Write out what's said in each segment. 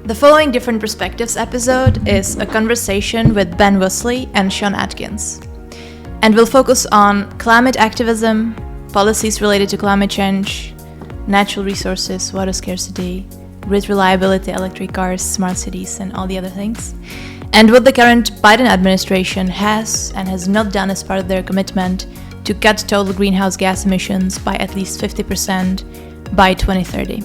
The following Different Perspectives episode is a conversation with Ben Woosley and Sean Atkins, and will focus on climate activism, policies related to climate change, natural resources, water scarcity, grid reliability, electric cars, smart cities, and all the other things, and what the current Biden administration has and has not done as part of their commitment to cut total greenhouse gas emissions by at least 50% by 2030.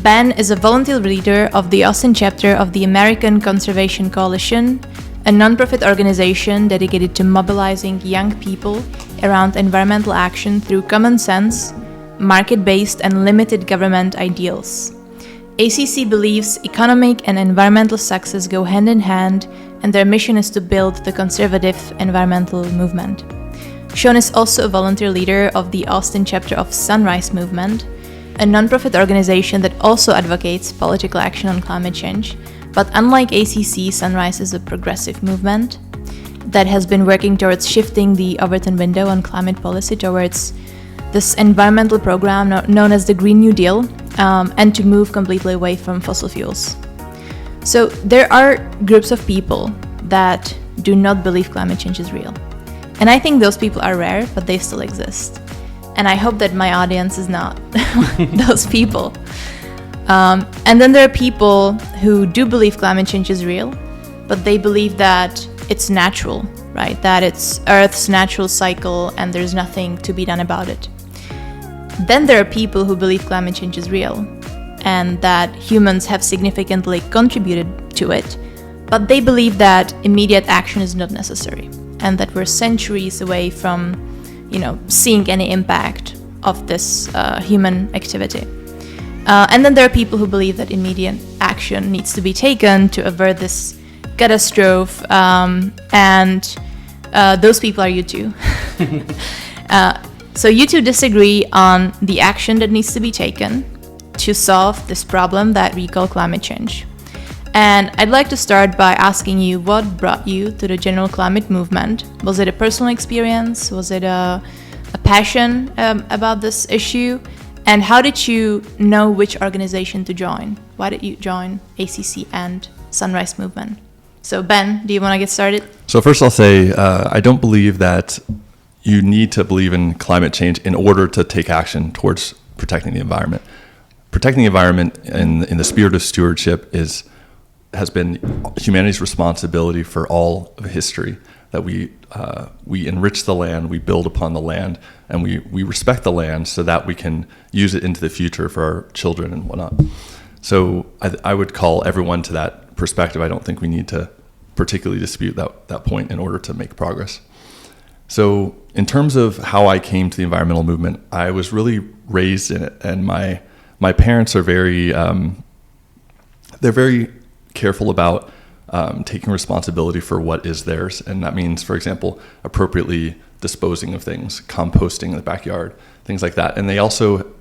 Ben is a volunteer leader of the Austin chapter of the American Conservation Coalition, a nonprofit organization dedicated to mobilizing young people around environmental action through common sense, market-based, and limited government ideals. ACC believes economic and environmental success go hand in hand, and their mission is to build the conservative environmental movement. Sean is also a volunteer leader of the Austin chapter of Sunrise Movement, a nonprofit organization that also advocates political action on climate change. But unlike ACC, Sunrise is a progressive movement that has been working towards shifting the Overton window on climate policy towards this environmental program known as the Green New Deal, and to move completely away from fossil fuels. So there are groups of people that do not believe climate change is real. And I think those people are rare, but they still exist. And I hope that my audience is not those people. And then there are people who do believe climate change is real, but they believe that it's natural, right? That it's Earth's natural cycle and there's nothing to be done about it. Then there are people who believe climate change is real and that humans have significantly contributed to it, but they believe that immediate action is not necessary and that we're centuries away from seeing any impact of this human activity. And then there are people who believe that immediate action needs to be taken to avert this catastrophe, and those people are you two. So you two disagree on the action that needs to be taken to solve this problem that we call climate change. And I'd like to start by asking you what brought you to the general climate movement. Was it a personal experience? Was it a passion about this issue? And how did you know which organization to join? Why did you join ACC and Sunrise Movement? So Ben, do you want to get started? So first I'll say I don't believe that you need to believe in climate change in order to take action towards protecting the environment. Protecting the environment in the spirit of stewardship has been humanity's responsibility for all of history, that we enrich the land, we build upon the land, and we respect the land so that we can use it into the future for our children and whatnot. So I would call everyone to that perspective. I don't think we need to particularly dispute that point in order to make progress. So in terms of how I came to the environmental movement, I was really raised in it, and my parents are they're very careful about taking responsibility for what is theirs, and that means, for example, appropriately disposing of things, composting in the backyard, things like that. And they also,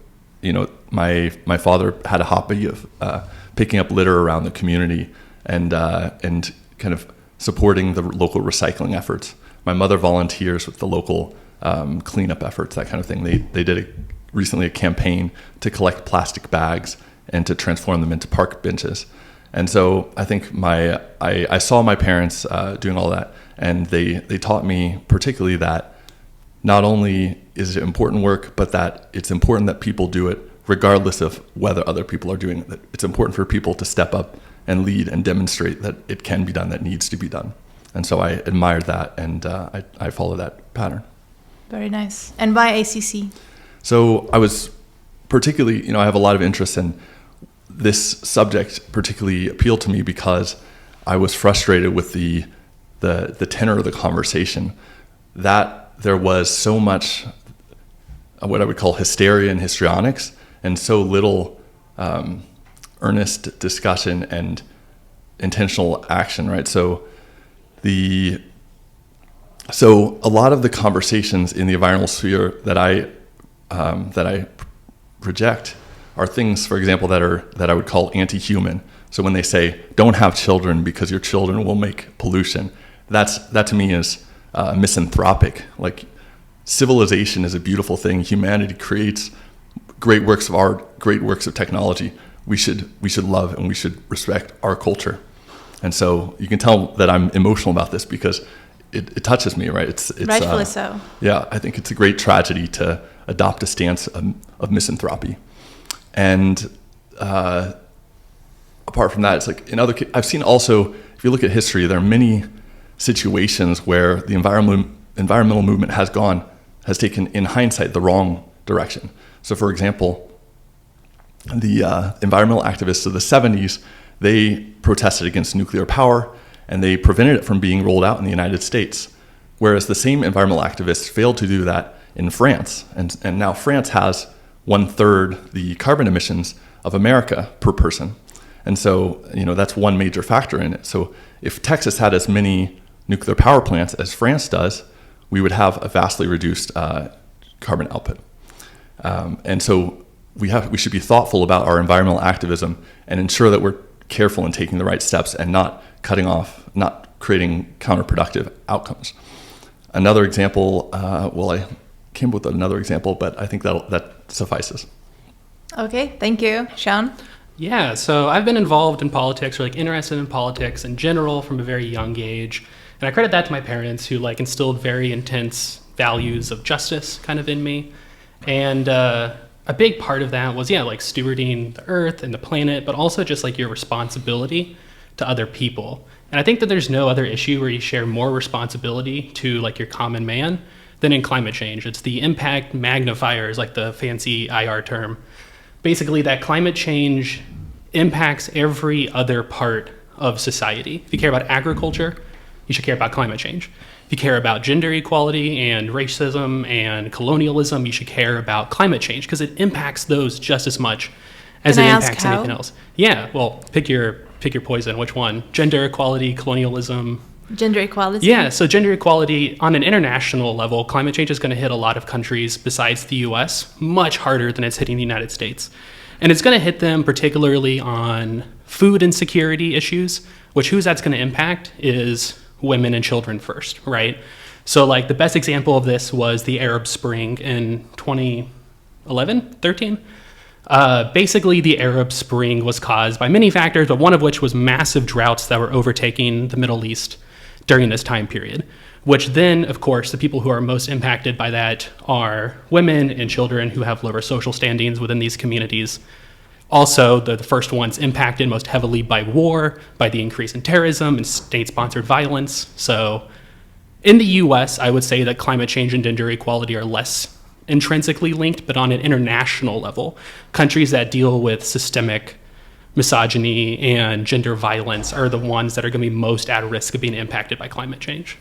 my father had a hobby of picking up litter around the community and kind of supporting the local recycling efforts. My mother volunteers with the local cleanup efforts, that kind of thing. They did recently a campaign to collect plastic bags and to transform them into park benches. And so I think I saw my parents doing all that, and they taught me particularly that not only is it important work, but that it's important that people do it regardless of whether other people are doing it. That it's important for people to step up and lead and demonstrate that it can be done, that needs to be done. And so I admired that, and I follow that pattern. Very nice. And why ACC? So I was particularly, I have a lot of interest in this subject. Particularly appealed to me because I was frustrated with the tenor of the conversation, that there was so much what I would call hysteria and histrionics, and so little earnest discussion and intentional action, right? So a lot of the conversations in the environmental sphere that I reject are things, for example, that I would call anti-human. So when they say, don't have children because your children will make pollution, that to me is misanthropic. Like, civilization is a beautiful thing. Humanity creates great works of art, great works of technology. we should love and we should respect our culture. And so you can tell that I'm emotional about this because it touches me, right? It's rightfully so. Yeah, I think it's a great tragedy to adopt a stance of misanthropy. And apart from that, it's like I've seen also, if you look at history, there are many situations where the environmental movement has taken, in hindsight, the wrong direction. So for example, the environmental activists of the 70s, they protested against nuclear power and they prevented it from being rolled out in the United States. Whereas the same environmental activists failed to do that in France. And now France has 1/3 the carbon emissions of America per person. And so, that's one major factor in it. So if Texas had as many nuclear power plants as France does, we would have a vastly reduced carbon output. And so we should be thoughtful about our environmental activism and ensure that we're careful in taking the right steps and not creating counterproductive outcomes. Another example, I came up with another example, but I think that suffices. Okay, thank you. Sean? Yeah, so I've been involved in politics, or interested in politics in general from a very young age. And I credit that to my parents, who instilled very intense values of justice kind of in me. And a big part of that was, stewarding the earth and the planet, but also just your responsibility to other people. And I think that there's no other issue where you share more responsibility to your common man than in climate change. It's the impact magnifiers, the fancy IR term. Basically, that climate change impacts every other part of society. If you care about agriculture, you should care about climate change. If you care about gender equality and racism and colonialism, you should care about climate change because it impacts those just as much as it impacts anything else. Yeah, well, pick your poison. Which one? Gender equality, colonialism. Gender equality? Yeah, so gender equality on an international level, climate change is going to hit a lot of countries besides the US much harder than it's hitting the United States. And it's going to hit them particularly on food insecurity issues, which who's that's going to impact is women and children first, right? So the best example of this was the Arab Spring in 2011, 13. Basically, the Arab Spring was caused by many factors, but one of which was massive droughts that were overtaking the Middle East during this time period, which then, of course, the people who are most impacted by that are women and children who have lower social standings within these communities. Also, the first ones impacted most heavily by war, by the increase in terrorism and state-sponsored violence. So in the US, I would say that climate change and gender equality are less intrinsically linked, but on an international level, countries that deal with systemic misogyny and gender violence are the ones that are going to be most at risk of being impacted by climate change.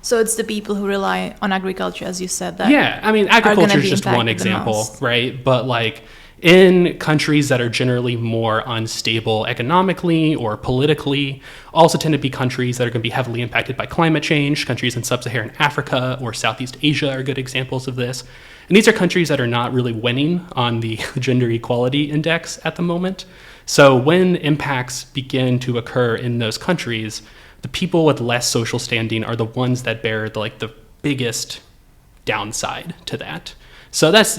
So it's the people who rely on agriculture, as you said, that agriculture is just one example, right? But in countries that are generally more unstable economically or politically, also tend to be countries that are going to be heavily impacted by climate change. Countries in sub-Saharan Africa or Southeast Asia are good examples of this. And these are countries that are not really winning on the gender equality index at the moment. So when impacts begin to occur in those countries, the people with less social standing are the ones that bear the biggest downside to that. So that's,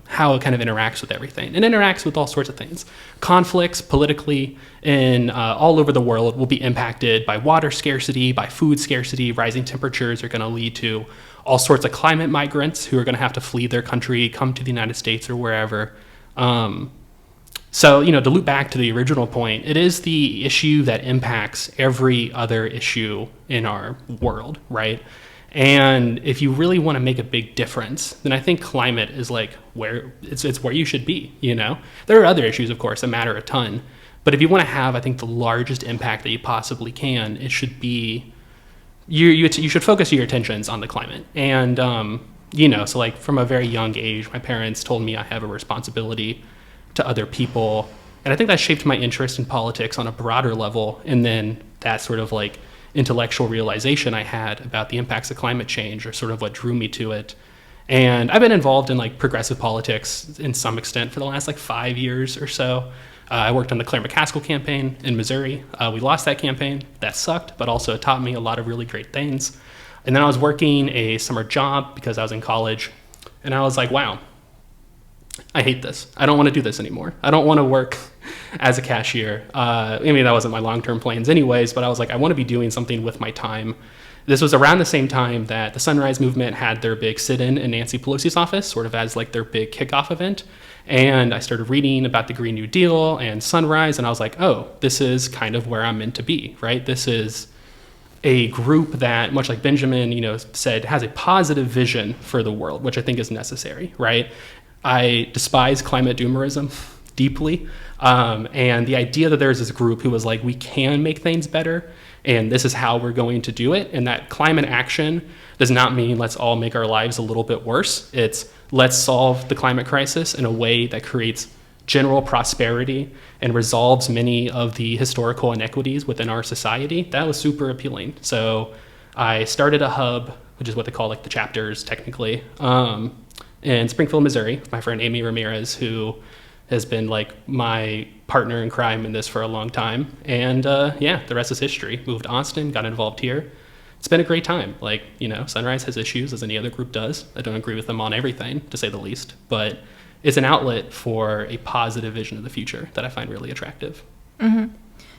how it kind of interacts with everything. It interacts with all sorts of things. Conflicts politically in all over the world will be impacted by water scarcity, by food scarcity. Rising temperatures are going to lead to all sorts of climate migrants who are going to have to flee their country, come to the United States or wherever. So, to loop back to the original point, it is the issue that impacts every other issue in our world, right? And if you really want to make a big difference, then I think climate is where it's where you should be, There are other issues, of course, that matter a ton. But if you want to have, I think, the largest impact that you possibly can, it should be, you should focus your attentions on the climate. And, so from a very young age, my parents told me I have a responsibility to other people. And I think that shaped my interest in politics on a broader level. And then that sort of intellectual realization I had about the impacts of climate change are sort of what drew me to it. And I've been involved in progressive politics in some extent for the last 5 years or so. I worked on the Claire McCaskill campaign in Missouri. We lost that campaign. That sucked, but also it taught me a lot of really great things. And then I was working a summer job because I was in college. And I was like, wow, I hate this. I don't want to do this anymore. I don't want to work as a cashier. I mean, that wasn't my long-term plans anyways, but I was like, I want to be doing something with my time. This was around the same time that the Sunrise Movement had their big sit-in in Nancy Pelosi's office, sort of as like their big kickoff event. And I started reading about the Green New Deal and Sunrise, and I was like, oh, this is kind of where I'm meant to be, right? This is a group that, much like Benjamin, said, has a positive vision for the world, which I think is necessary, right? I despise climate doomerism deeply. And the idea that there's this group who was like, we can make things better, and this is how we're going to do it. And that climate action does not mean let's all make our lives a little bit worse. It's let's solve the climate crisis in a way that creates general prosperity and resolves many of the historical inequities within our society. That was super appealing. So I started a hub, which is what they call like the chapters technically, in Springfield, Missouri, with my friend Amy Ramirez, who has been like my partner in crime in this for a long time. And the rest is history. Moved to Austin, got involved here. It's been a great time. Like, Sunrise has issues, as any other group does. I don't agree with them on everything, to say the least. But it's an outlet for a positive vision of the future that I find really attractive. Mm-hmm.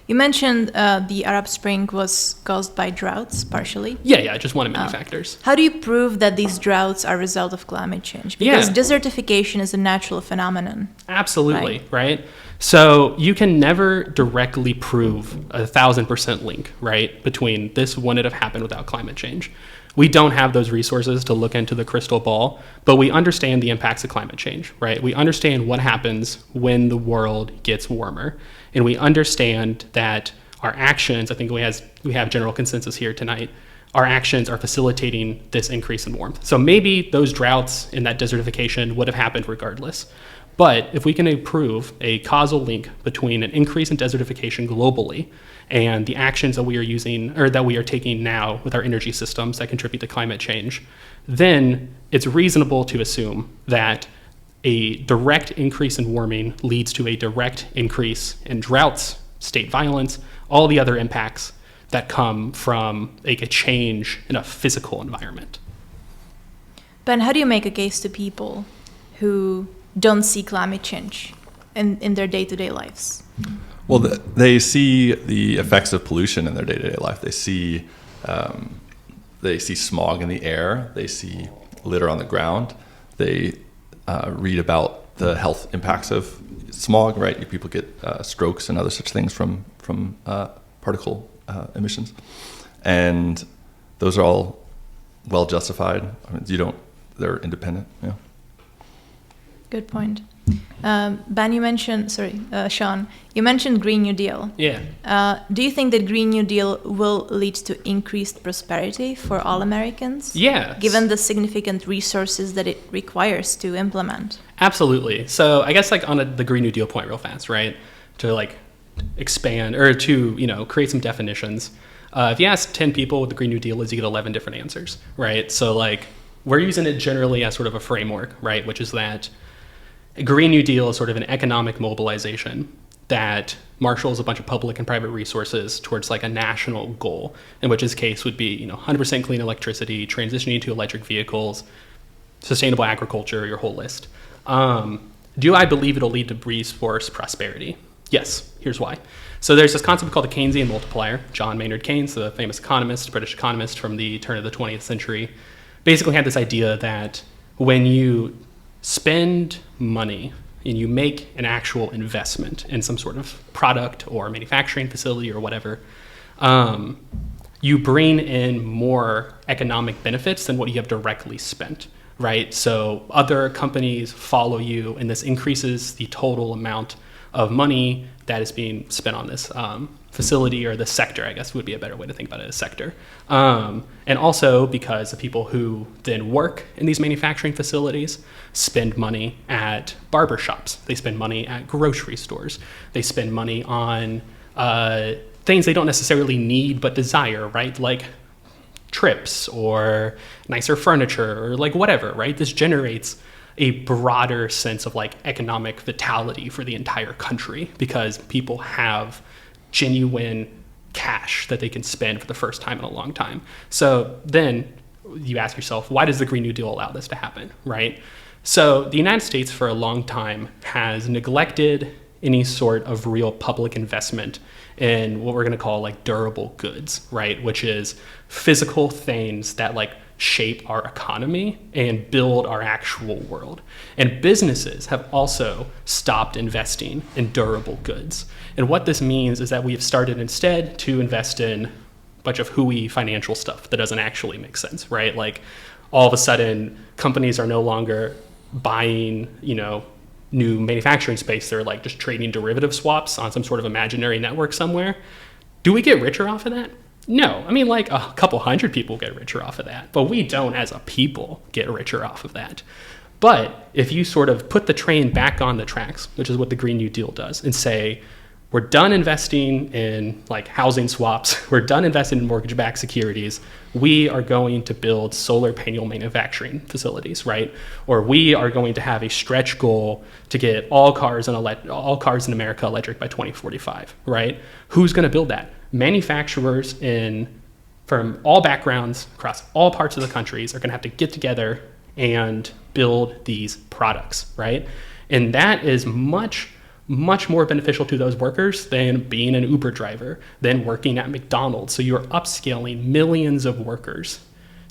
You mentioned the Arab Spring was caused by droughts, partially. Yeah, just one of many factors. How do you prove that these droughts are a result of climate change? Because desertification is a natural phenomenon. Absolutely, right? So you can never directly prove 1,000% link, right, between this wouldn't have happened without climate change. We don't have those resources to look into the crystal ball, but we understand the impacts of climate change, right? We understand what happens when the world gets warmer. And we understand that our actions, I think we have general consensus here tonight, our actions are facilitating this increase in warmth. So maybe those droughts and that desertification would have happened regardless. But if we can prove a causal link between an increase in desertification globally and the actions that we are using, or that we are taking now with our energy systems that contribute to climate change, then it's reasonable to assume that a direct increase in warming leads to a direct increase in droughts, state violence, all the other impacts that come from a change in a physical environment. Ben, how do you make a case to people who don't see climate change in their day-to-day lives? Well, they see the effects of pollution in their day-to-day life. They see smog in the air. They see litter on the ground. They read about the health impacts of smog, right? People get strokes and other such things from particle emissions. And those are all well justified. I mean, they're independent, yeah. Good point. Ben, Sean, you mentioned Green New Deal. Yeah. Do you think that Green New Deal will lead to increased prosperity for all Americans? Yeah. Given the significant resources that it requires to implement? Absolutely. So I guess like on the Green New Deal point real fast, right? To like expand or to, create some definitions. If you ask 10 people what the Green New Deal is, you get 11 different answers, right? So like we're using it generally as sort of a framework, right? Which is that a Green New Deal is sort of an economic mobilization that marshals a bunch of public and private resources towards like a national goal, in which this case would be, 100% clean electricity, transitioning to electric vehicles, sustainable agriculture, your whole list. Do I believe it'll lead to resource prosperity? Yes, here's why. So there's this concept called the Keynesian multiplier. John Maynard Keynes, the famous economist, British economist from the turn of the 20th century, basically had this idea that when you spend money and you make an actual investment in some sort of product or manufacturing facility or whatever, you bring in more economic benefits than what you have directly spent, right? So other companies follow you, and this increases the total amount of money that is being spent on this facility, or the sector, I guess would be a better way to think about it, as sector. And also because the people who then work in these manufacturing facilities spend money at barber shops. They spend money at grocery stores. They spend money on things they don't necessarily need but desire, right? Like trips or nicer furniture or like whatever, right? This generates a broader sense of like economic vitality for the entire country because people have genuine cash that they can spend for the first time in a long time. So then you ask yourself, why does the Green New Deal allow this to happen, right? So the United States for a long time has neglected any sort of real public investment in what we're going to call like durable goods, right? Which is physical things that like shape our economy and build our actual world. And businesses have also stopped investing in durable goods. And what this means is that we have started instead to invest in a bunch of hooey financial stuff that doesn't actually make sense, right? Like all of a sudden companies are no longer buying, new manufacturing space. They're like just trading derivative swaps on some sort of imaginary network somewhere. Do we get richer off of that? No. I mean, like a couple hundred people get richer off of that, but we don't as a people get richer off of that. But if you sort of put the train back on the tracks, which is what the Green New Deal does, and say, we're done investing in like housing swaps, we're done investing in mortgage-backed securities, we are going to build solar panel manufacturing facilities, right? Or we are going to have a stretch goal to get all cars in America electric by 2045, right? Who's going to build that? Manufacturers from all backgrounds across all parts of the countries are going to have to get together and build these products, right? And that is much more beneficial to those workers than being an Uber driver, than working at McDonald's. So you're upscaling millions of workers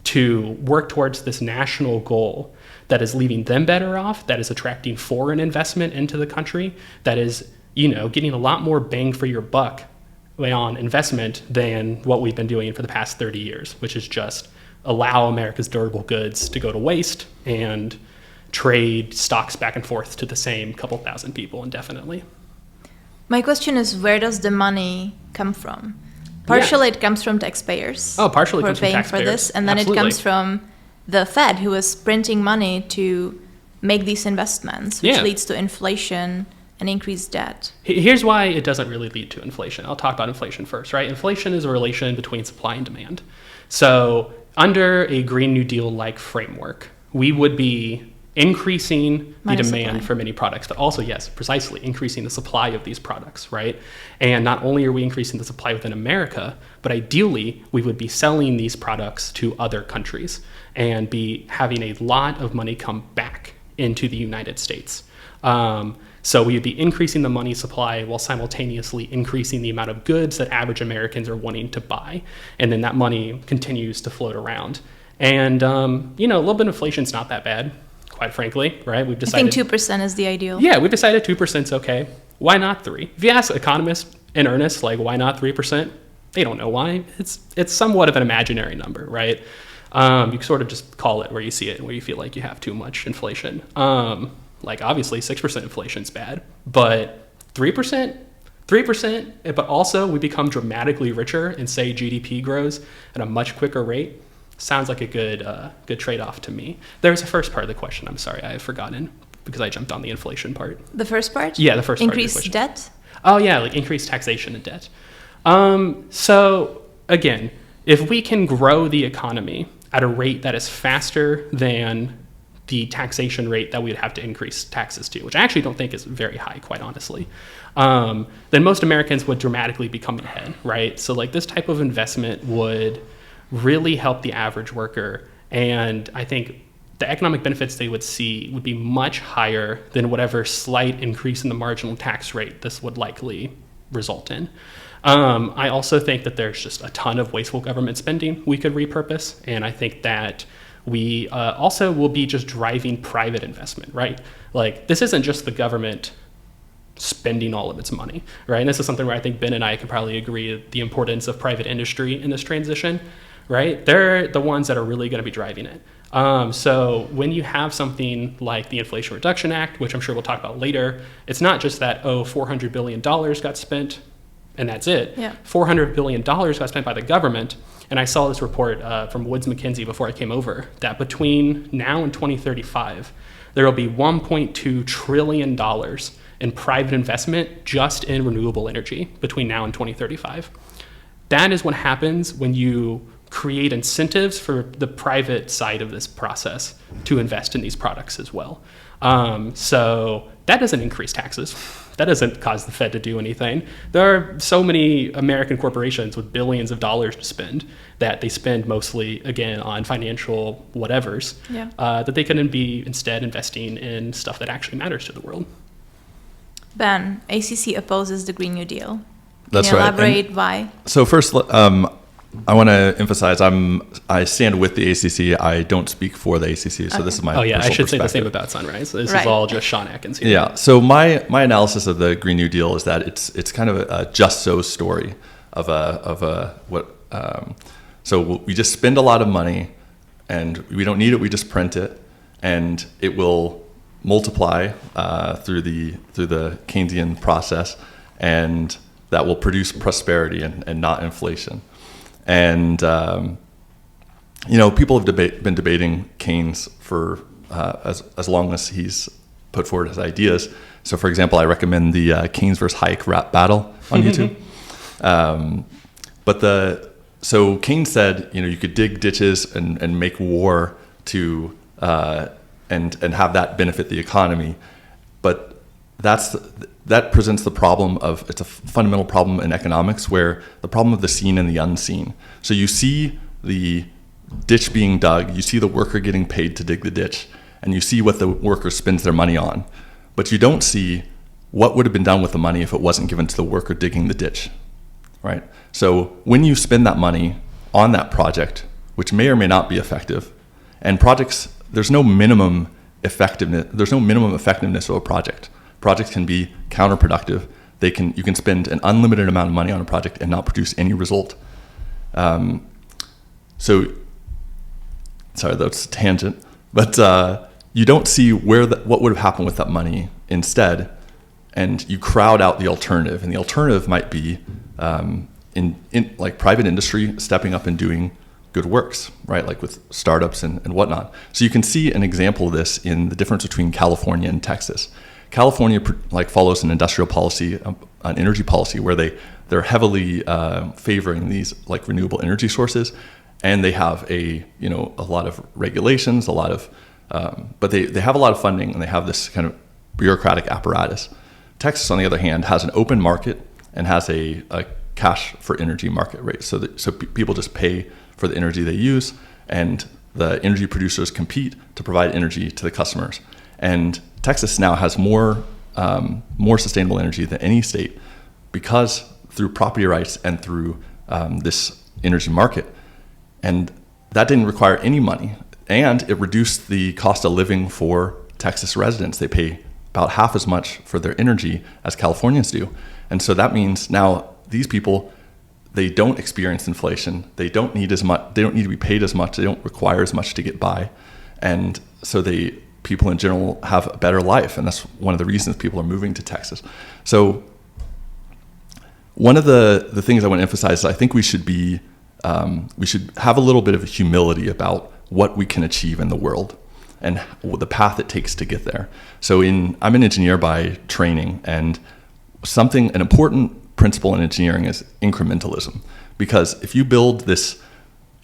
to work towards this national goal that is leaving them better off, that is attracting foreign investment into the country, that is, getting a lot more bang for your buck on investment than what we've been doing for the past 30 years, which is just allow America's durable goods to go to waste and trade stocks back and forth to the same couple thousand people indefinitely. My question is, where does the money come from? Partially it comes from taxpayers. Oh, partially it comes from paying taxpayers. For this, and then Absolutely. it comes from the Fed, who is printing money to make these investments, which leads to inflation and increased debt. Here's why it doesn't really lead to inflation. I'll talk about inflation first, right? Inflation is a relation between supply and demand. So under a Green New Deal-like framework, we would be increasing the demand for many products, but also, yes, precisely, increasing the supply of these products, right? And not only are we increasing the supply within America, but ideally, we would be selling these products to other countries and be having a lot of money come back into the United States. So we would be increasing the money supply while simultaneously increasing the amount of goods that average Americans are wanting to buy. And then that money continues to float around. And, a little bit of inflation is not that bad, quite frankly, right? We've decided. I think 2% is the ideal. Yeah, we've decided 2% is okay. Why not 3%? If you ask economists in earnest, like, why not 3%? They don't know why. It's somewhat of an imaginary number, right? You sort of just call it where you see it and where you feel like you have too much inflation. Like, obviously, 6% inflation is bad, but 3%, but also we become dramatically richer and say GDP grows at a much quicker rate. Sounds like a good trade-off to me. There's a first part of the question. I'm sorry, I have forgotten because I jumped on the inflation part. The first part? Yeah, the first part of the question. Increased debt? Oh, yeah, like increased taxation and debt. So, again, if we can grow the economy at a rate that is faster than the taxation rate that we would have to increase taxes to, which I actually don't think is very high, quite honestly, then most Americans would dramatically be coming ahead, right? So like this type of investment would really help the average worker. And I think the economic benefits they would see would be much higher than whatever slight increase in the marginal tax rate this would likely result in. I also think that there's just a ton of wasteful government spending we could repurpose. And I think that we also will be just driving private investment, right? Like, this isn't just the government spending all of its money, right? And this is something where I think Ben and I can probably agree the importance of private industry in this transition, right? They're the ones that are really going to be driving it. So when you have something like the Inflation Reduction Act, which I'm sure we'll talk about later, it's not just that, $400 billion got spent and that's it. Yeah. $400 billion got spent by the government. And I saw this report from Woods Mackenzie before I came over, that between now and 2035, there will be $1.2 trillion in private investment just in renewable energy between now and 2035. That is what happens when you create incentives for the private side of this process to invest in these products as well. So that doesn't increase taxes. That doesn't cause the Fed to do anything. There are so many American corporations with billions of dollars to spend that they spend mostly, again, on financial whatevers, that they can be instead investing in stuff that actually matters to the world. Ben, ACC opposes the Green New Deal. That's Can you right. elaborate why? So first, I want to emphasize I stand with the ACC. I don't speak for the ACC, so this is my personal I should say the same perspective. about Sunrise. This Right. is all just Sean Atkins here. Yeah. So my analysis of the Green New Deal is that it's kind of a just so story of what. So we just spend a lot of money, and we don't need it. We just print it, and it will multiply through the Keynesian process, and that will produce prosperity and not inflation. And people have been debating Keynes for as long as he's put forward his ideas. So, for example, I recommend the Keynes versus Hayek rap battle on YouTube. So Keynes said, you could dig ditches and make war to and have that benefit the economy, but that presents the problem of, it's a fundamental problem in economics, where the problem of the seen and the unseen. So you see the ditch being dug, you see the worker getting paid to dig the ditch, and you see what the worker spends their money on, but you don't see what would have been done with the money if it wasn't given to the worker digging the ditch, right? So when you spend that money on that project, which may or may not be effective, and projects, there's no minimum effectiveness of a project. Projects can be counterproductive. You can spend an unlimited amount of money on a project and not produce any result. Sorry, that's a tangent. But you don't see what would have happened with that money instead, and you crowd out the alternative. And the alternative might be in like private industry stepping up and doing good works, right? Like with startups and whatnot. So you can see an example of this in the difference between California and Texas. California follows an industrial policy, an energy policy, where they're heavily favoring these like renewable energy sources, and they have a lot of regulations, but they have a lot of funding, and they have this kind of bureaucratic apparatus. Texas, on the other hand, has an open market and has a cash for energy market rate, so people just pay for the energy they use, and the energy producers compete to provide energy to the customers. And Texas now has more sustainable energy than any state, because through property rights and through this energy market. And that didn't require any money, and it reduced the cost of living for Texas residents. They pay about half as much for their energy as Californians do. And so that means now these people, they don't experience inflation. They don't need as much. They don't need to be paid as much. They don't require as much to get by. And so people in general have a better life, and that's one of the reasons people are moving to Texas. So one of the things I want to emphasize is I think we should have a little bit of humility about what we can achieve in the world and the path it takes to get there. So I'm an engineer by training, and an important principle in engineering is incrementalism. Because if you build this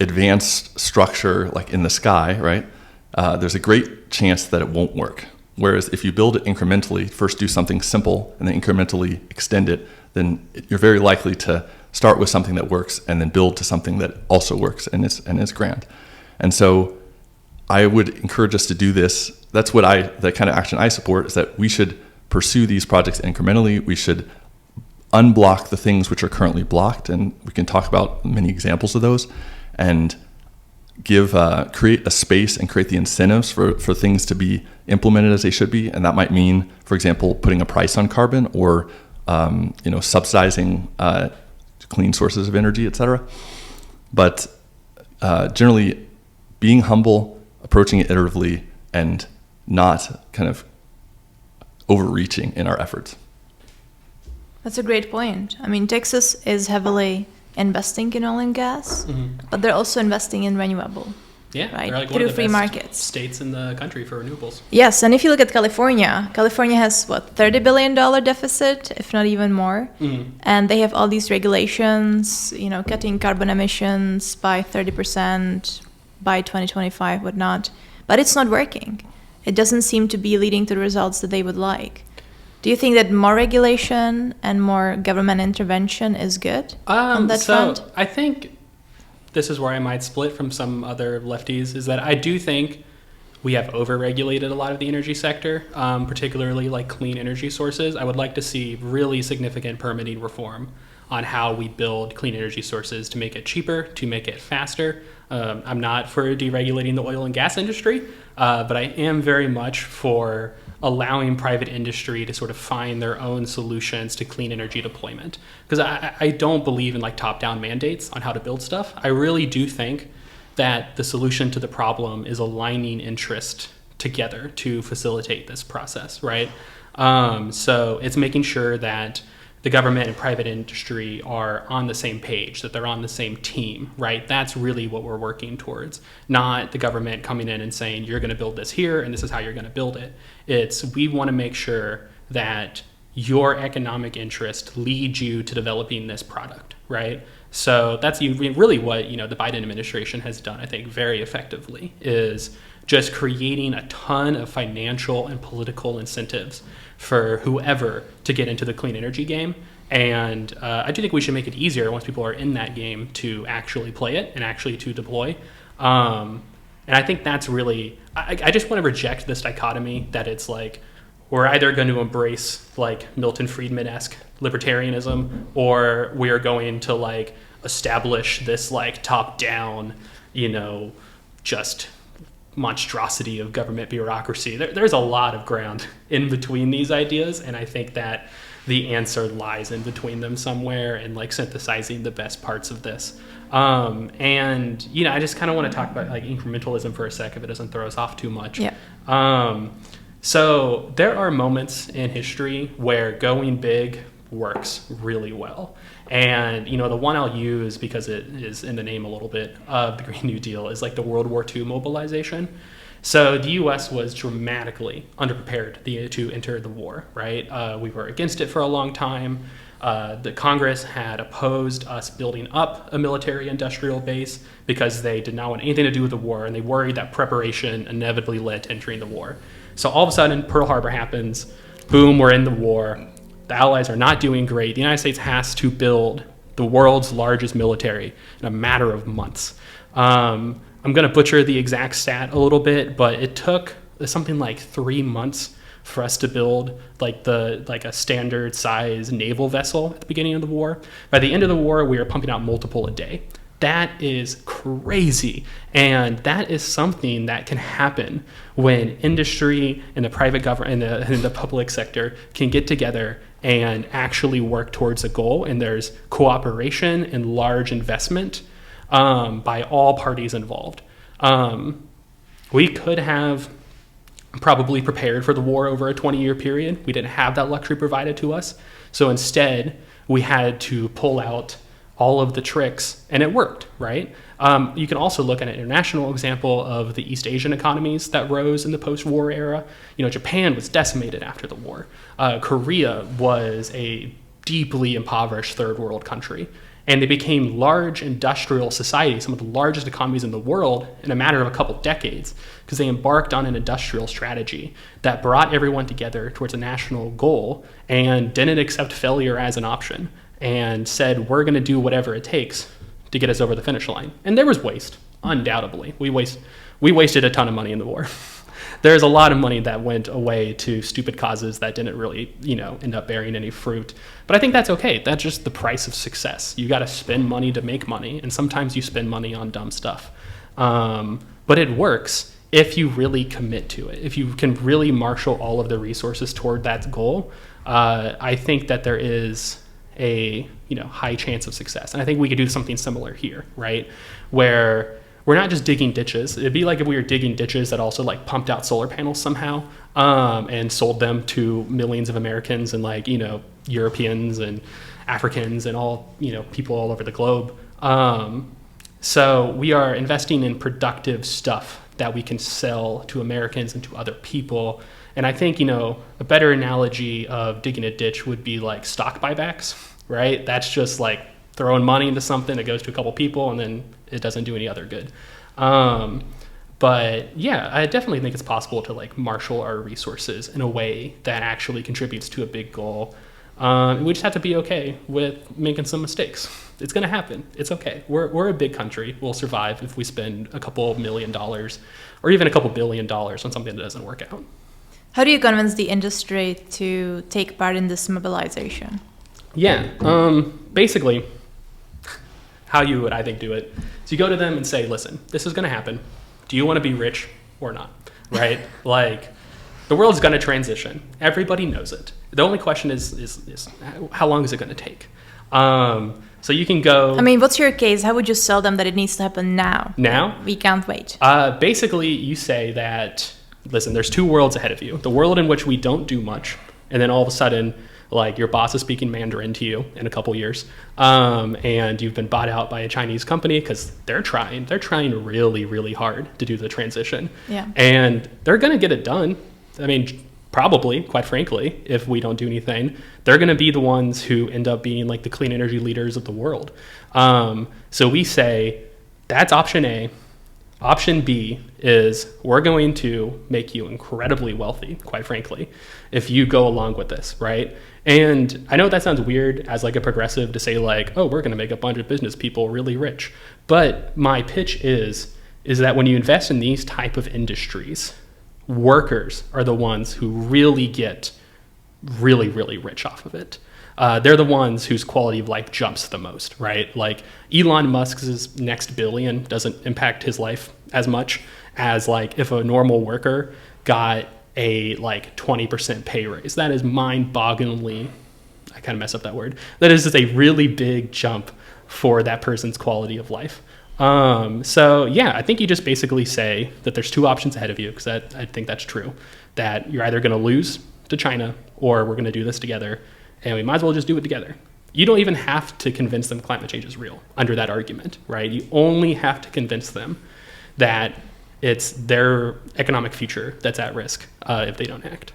advanced structure like in the sky, right, there's a great chance that it won't work. Whereas if you build it incrementally, first do something simple and then incrementally extend it, then you're very likely to start with something that works and then build to something that also works and is grand. And so I would encourage us to do this. That's the kind of action I support, is that we should pursue these projects incrementally. We should unblock the things which are currently blocked, and we can talk about many examples of those, and create a space and create the incentives for things to be implemented as they should be. And that might mean, for example, putting a price on carbon, or subsidizing clean sources of energy, et cetera. But generally being humble, approaching it iteratively, and not kind of overreaching in our efforts. That's a great point. I mean, Texas is heavily investing in oil and gas, but they're also investing in renewable. Yeah, right? they're like Through one of the free best markets. States in the country for renewables. Yes, and if you look at California has $30 billion deficit, if not even more, and they have all these regulations, cutting carbon emissions by 30% by 2025, whatnot, but it's not working. it doesn't seem to be leading to the results that they would like. Do you think that more regulation and more government intervention is good on that front? I think this is where I might split from some other lefties, is that I do think we have over-regulated a lot of the energy sector, particularly like clean energy sources. I would like to see really significant permitting reform on how we build clean energy sources to make it cheaper, to make it faster. I'm not for deregulating the oil and gas industry, but I am very much for allowing private industry to sort of find their own solutions to clean energy deployment. Because I don't believe in like top-down mandates on how to build stuff. I really do think that the solution to the problem is aligning interest together to facilitate this process, right? So it's making sure that the government and private industry are on the same page, that they're on the same team, right? That's really what we're working towards, not the government coming in and saying, you're gonna build this here and this is how you're gonna build it. It's, we wanna make sure that your economic interest leads you to developing this product, right? So that's really what, you know, the Biden administration has done, I think, very effectively, is just creating a ton of financial and political incentives for whoever to get into the clean energy game. And I do think we should make it easier once people are in that game to actually play it and actually to deploy. And I think that's really, I just want to reject this dichotomy that it's like, we're either going to embrace like Milton Friedman-esque libertarianism, or we are going to like establish this like top-down, you know, just monstrosity of government bureaucracy. There's a lot of ground in between these ideas, and I think that the answer lies in between them somewhere, and like synthesizing the best parts of this. And you know, I just kind of want to talk about like incrementalism for a sec, if it doesn't throw us off too much. Yeah. So there are moments in history where going big works really well. And, you know, the one I'll use, because it is in the name a little bit of the Green New Deal, is like the World War II mobilization. So the U.S. was dramatically underprepared to enter the war, right? We were against it for a long time. The Congress had opposed us building up a military industrial base because they did not want anything to do with the war, and they worried that preparation inevitably led to entering the war. So all of a sudden, Pearl Harbor happens. Boom, we're in the war. The Allies are not doing great. The United States has to build the world's largest military in a matter of months. I'm going to butcher the exact stat a little bit, but it took something like 3 months for us to build like a standard size naval vessel at the beginning of the war. By the end of the war, we were pumping out multiple a day. That is crazy. And that is something that can happen when industry and the private government and the public sector can get together and actually work towards a goal. And there's cooperation and large investment by all parties involved. We could have probably prepared for the war over a 20-year period. We didn't have that luxury provided to us. So instead, we had to pull out all of the tricks, and it worked, right? You can also look at an international example of the East Asian economies that rose in the post-war era. You know, Japan was decimated after the war. Korea was a deeply impoverished third world country, and they became large industrial societies, some of the largest economies in the world, in a matter of a couple decades, because they embarked on an industrial strategy that brought everyone together towards a national goal and didn't accept failure as an option, and said, we're going to do whatever it takes to get us over the finish line. And there was waste, undoubtedly. We wasted a ton of money in the war. There's a lot of money that went away to stupid causes that didn't really, you know, end up bearing any fruit. But I think that's okay. That's just the price of success. You got to spend money to make money, and sometimes you spend money on dumb stuff. But it works if you really commit to it. If you can really marshal all of the resources toward that goal, I think that there is a, you know, high chance of success. And I think we could do something similar here, right? Where we're not just digging ditches. It'd be like if we were digging ditches that also like pumped out solar panels somehow, and sold them to millions of Americans and like, you know, Europeans and Africans and all, you know, people all over the globe. So we are investing in productive stuff that we can sell to Americans and to other people. And I think, you know, a better analogy of digging a ditch would be like stock buybacks, right? That's just like throwing money into something that goes to a couple people and then it doesn't do any other good. But yeah, I definitely think it's possible to like marshal our resources in a way that actually contributes to a big goal. We just have to be okay with making some mistakes. It's going to happen. It's okay. We're a big country. We'll survive if we spend a couple $1 million or even a couple $1 billion on something that doesn't work out. How do you convince the industry to take part in this mobilization? Yeah, basically, how you would, I think, do it. So you go to them and say, listen, this is going to happen. Do you want to be rich or not? Right? Like, the world's going to transition. Everybody knows it. The only question is how long is it going to take? So you can go... I mean, what's your case? How would you sell them that it needs to happen now? Now? We can't wait. Basically, you say that, listen, there's two worlds ahead of you. The world in which we don't do much, and then all of a sudden, like, your boss is speaking Mandarin to you in a couple years, and you've been bought out by a Chinese company because they're trying really, really hard to do the transition. Yeah. And they're going to get it done. I mean, probably, quite frankly, if we don't do anything, they're going to be the ones who end up being like the clean energy leaders of the world. So we say that's option A. Option B is we're going to make you incredibly wealthy, quite frankly, if you go along with this, right? And I know that sounds weird as like a progressive to say like, oh, we're going to make a bunch of business people really rich. But my pitch is that when you invest in these type of industries, workers are the ones who really get really, really rich off of it. They're the ones whose quality of life jumps the most, right? Like Elon Musk's next billion doesn't impact his life as much as like if a normal worker got a like 20% pay raise. That is mind-bogglingly, I kind of messed up that word. That is just a really big jump for that person's quality of life. So yeah, I think you just basically say that there's two options ahead of you, because I think that's true, that you're either going to lose to China or we're going to do this together, and we might as well just do it together. You don't even have to convince them climate change is real under that argument, right? You only have to convince them that it's their economic future that's at risk if they don't act.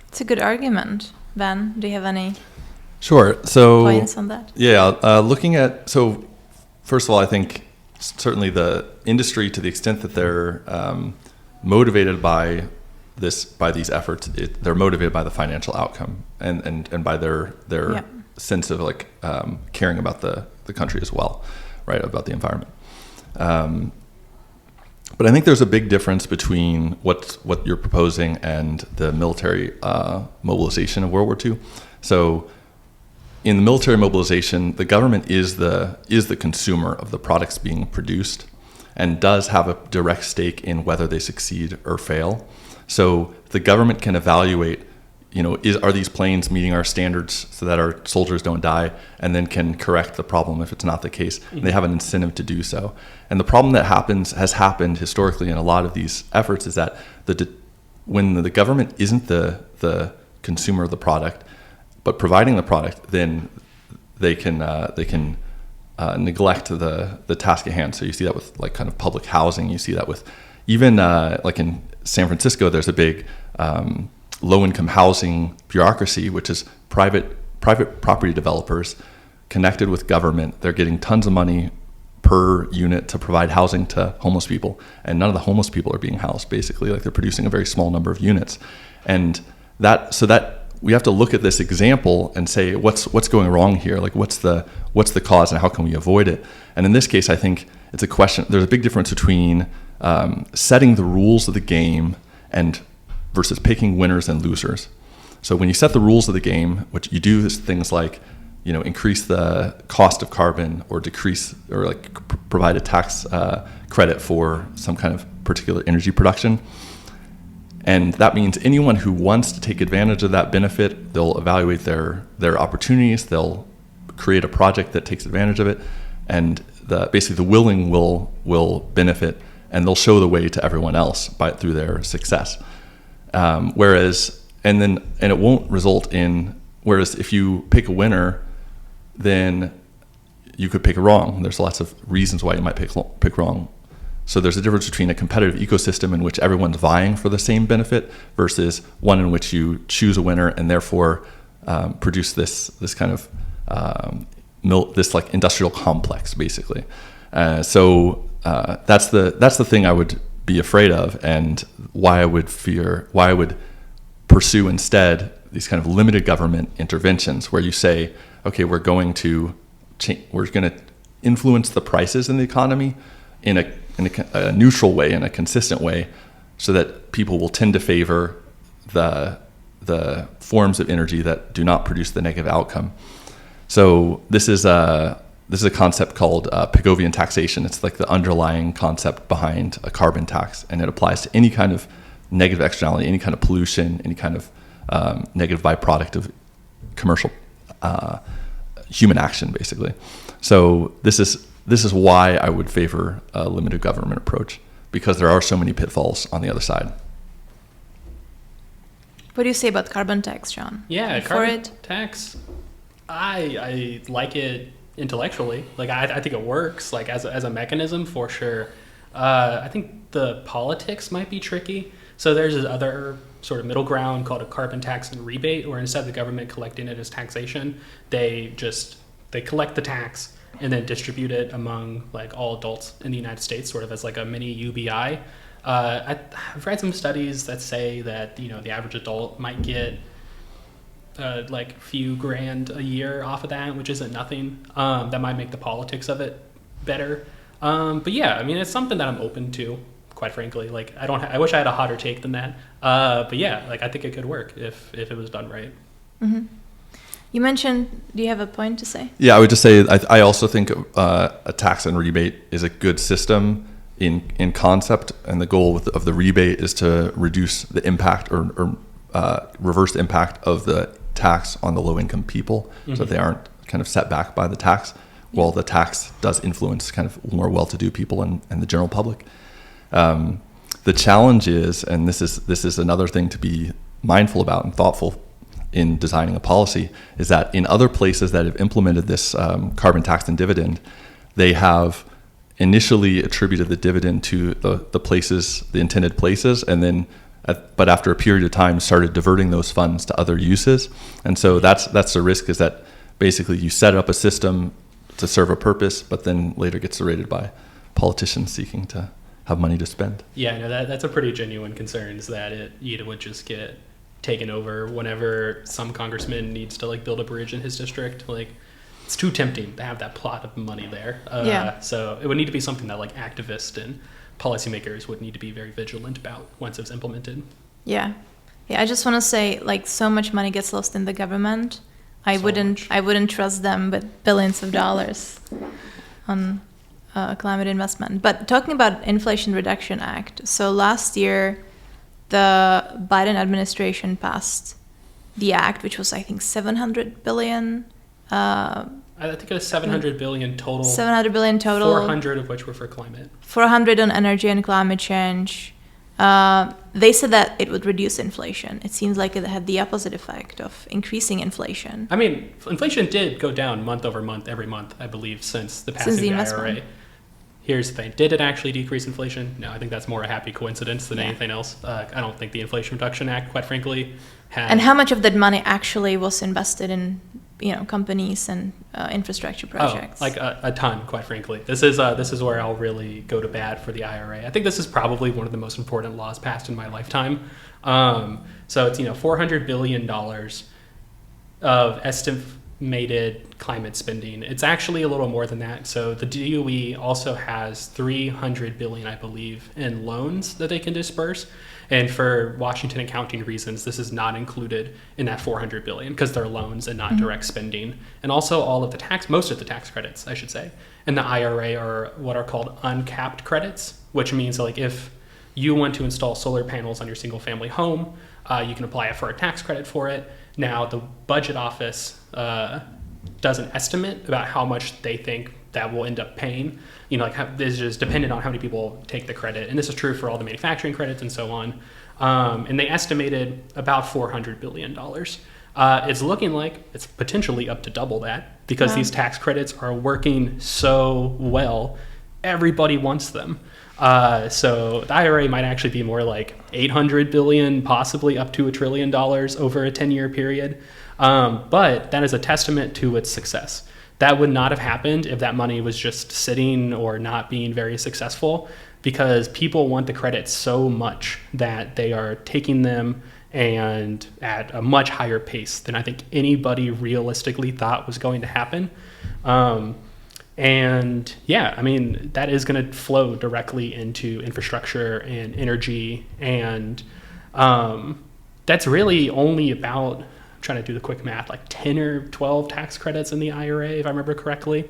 It's a good argument. Ben, do you have any points on that? Yeah, looking at, so first of all, I think certainly the industry, to the extent that they're motivated by these efforts, they're motivated by the financial outcome and by their sense of like caring about the country as well, right, about the environment. But I think there's a big difference between what you're proposing and the military mobilization of World War II. So in the military mobilization, the government is the consumer of the products being produced and does have a direct stake in whether they succeed or fail. So the government can evaluate, are these planes meeting our standards so that our soldiers don't die, and then can correct the problem if it's not the case. Mm-hmm. They have an incentive to do so. And the problem that has happened historically in a lot of these efforts is that when the government isn't the consumer of the product, but providing the product, then they can neglect the task at hand. So you see that with like kind of public housing. You see that with even like in San Francisco, there's a big low-income housing bureaucracy, which is private property developers connected with government. They're getting tons of money per unit to provide housing to homeless people, and none of the homeless people are being housed. Basically, like they're producing a very small number of units, and that we have to look at this example and say what's going wrong here. Like what's the cause and how can we avoid it? And in this case, I think it's a question. There's a big difference between setting the rules of the game and versus picking winners and losers. So when you set the rules of the game, what you do is things like, increase the cost of carbon or decrease or like provide a tax credit for some kind of particular energy production. And that means anyone who wants to take advantage of that benefit, they'll evaluate their opportunities, they'll create a project that takes advantage of it, and basically the willing will benefit, and they'll show the way to everyone else through their success. Whereas it won't result in, whereas if you pick a winner, then you could pick wrong. There's lots of reasons why you might pick wrong. So there's a difference between a competitive ecosystem in which everyone's vying for the same benefit versus one in which you choose a winner and therefore produce this kind of this like industrial complex, basically. So that's the thing I would be afraid of, and why I would pursue instead these kind of limited government interventions where you say, okay, we're going to influence the prices in the economy in a neutral way, in a consistent way, so that people will tend to favor the forms of energy that do not produce the negative outcome. So this is a concept called Pigovian taxation. It's like the underlying concept behind a carbon tax, and it applies to any kind of negative externality, any kind of pollution, any kind of negative byproduct of commercial human action, basically. So this is why I would favor a limited government approach, because there are so many pitfalls on the other side. What do you say about carbon tax, John? Yeah, carbon tax. I like it intellectually. Like I think it works. Like as a mechanism for sure. I think the politics might be tricky. So there's this other sort of middle ground called a carbon tax and rebate, where instead of the government collecting it as taxation, they collect the tax and then distribute it among like all adults in the United States, sort of as like a mini UBI. I've read some studies that say that the average adult might get like a few grand a year off of that, which isn't nothing. That might make the politics of it better. But yeah, I mean, it's something that I'm open to, quite frankly. Like I wish I had a hotter take than that. But yeah, like I think it could work if it was done right. Mm-hmm. You mentioned, do you have a point to say? Yeah, I would just say I also think a tax and rebate is a good system in concept, and the goal of the rebate is to reduce the impact or reverse the impact of the tax on the low-income people, mm-hmm. so that they aren't kind of set back by the tax, while the tax does influence kind of more well-to-do people and the general public. The challenge is, and this is another thing to be mindful about and thoughtful in designing a policy, is that in other places that have implemented this carbon tax and dividend, they have initially attributed the dividend to the intended places, and then but after a period of time started diverting those funds to other uses. And so that's the risk, is that basically you set up a system to serve a purpose, but then later gets derated by politicians seeking to have money to spend. Yeah, no, that's a pretty genuine concern, is that it would just get taken over whenever some congressman needs to like build a bridge in his district. Like, it's too tempting to have that plot of money there. So it would need to be something that like activists and policymakers would need to be very vigilant about once it's implemented. Yeah, I just want to say, like, so much money gets lost in the government. I wouldn't trust them with billions of dollars on climate investment. But talking about Inflation Reduction Act, so last year the Biden administration passed the act, which was, I think, $700 billion. I think it was $700 billion total. 400 of which were for climate. 400 on energy and climate change. They said that it would reduce inflation. It seems like it had the opposite effect of increasing inflation. I mean, inflation did go down month over month, every month, I believe, since the passing of the IRA. Here's the thing. Did it actually decrease inflation? No, I think that's more a happy coincidence than anything else. I don't think the Inflation Reduction Act, quite frankly, had... And how much of that money actually was invested in, companies and infrastructure projects? Like a ton, quite frankly. This is where I'll really go to bat for the IRA. I think this is probably one of the most important laws passed in my lifetime. So it's $400 billion of estimated climate spending. It's actually a little more than that. So the DOE also has $300 billion, I believe, in loans that they can disperse. And for Washington accounting reasons, this is not included in that $400 billion because they're loans and not direct spending. And also most of the tax credits, I should say, in the IRA are what are called uncapped credits, which means like if you want to install solar panels on your single family home, you can apply for a tax credit for it. Now, the budget office does an estimate about how much they think that will end up paying. This is just dependent on how many people take the credit. And this is true for all the manufacturing credits and so on. And they estimated about $400 billion. It's looking like it's potentially up to double that because these tax credits are working so well. Everybody wants them. So the IRA might actually be more like $800 billion, possibly up to $1 trillion over a 10-year period. But that is a testament to its success. That would not have happened if that money was just sitting or not being very successful. because people want the credits so much that they are taking them and at a much higher pace than I think anybody realistically thought was going to happen. And yeah, I mean, that is going to flow directly into infrastructure and energy. And that's really only about, I'm trying to do the quick math, like 10 or 12 tax credits in the IRA, if I remember correctly.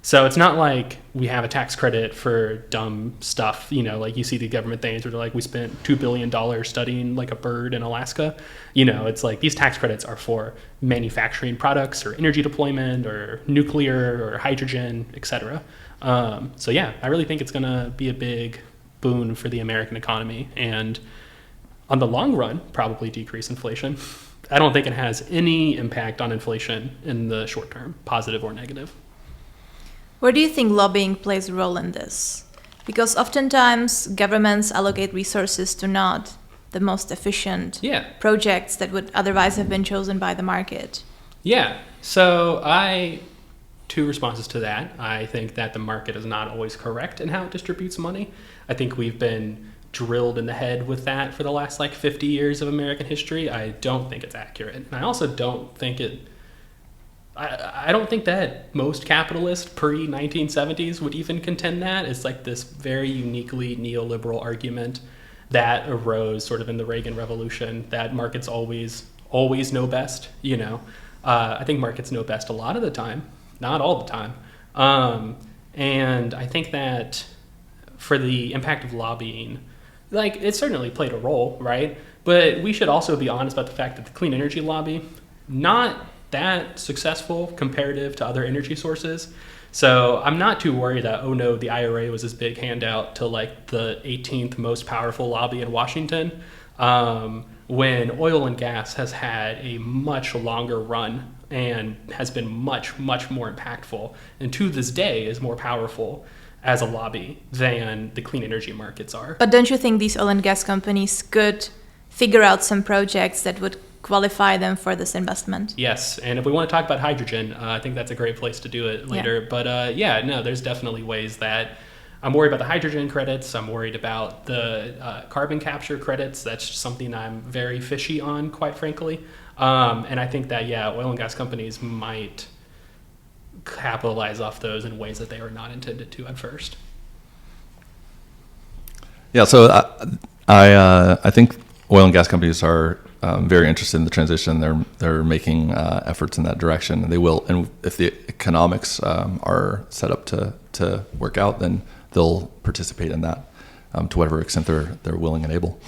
So it's not like we have a tax credit for dumb stuff, like you see the government things where they're like, we spent $2 billion studying like a bird in Alaska. It's like these tax credits are for manufacturing products or energy deployment or nuclear or hydrogen, et cetera. So yeah, I really think it's going to be a big boon for the American economy, and on the long run, probably decrease inflation. I don't think it has any impact on inflation in the short term, positive or negative. Where do you think lobbying plays a role in this? Because oftentimes governments allocate resources to not the most efficient projects that would otherwise have been chosen by the market. Yeah, so two responses to that. I think that the market is not always correct in how it distributes money. I think we've been drilled in the head with that for the last 50 years of American history. I don't think it's accurate. And I also don't think I don't think that most capitalists pre-1970s would even contend that. It's like this very uniquely neoliberal argument that arose sort of in the Reagan Revolution, that markets always know best. I think markets know best a lot of the time, not all the time. And I think that for the impact of lobbying, it certainly played a role, right? But we should also be honest about the fact that the clean energy lobby, not that successful comparative to other energy sources. So I'm not too worried that, oh no, the IRA was this big handout to the 18th most powerful lobby in Washington, when oil and gas has had a much longer run and has been much, much more impactful, and to this day is more powerful as a lobby than the clean energy markets are. But don't you think these oil and gas companies could figure out some projects that would qualify them for this investment? Yes, and if we want to talk about hydrogen, I think that's a great place to do it later. Yeah. But there's definitely ways that I'm worried about the hydrogen credits. I'm worried about the carbon capture credits. That's something I'm very fishy on, quite frankly. And I think that, oil and gas companies might capitalize off those in ways that they were not intended to at first. Yeah, so I think oil and gas companies are very interested in the transition. They're making efforts in that direction, and they will. And if the economics are set up to work out, then they'll participate in that to whatever extent they're willing and able.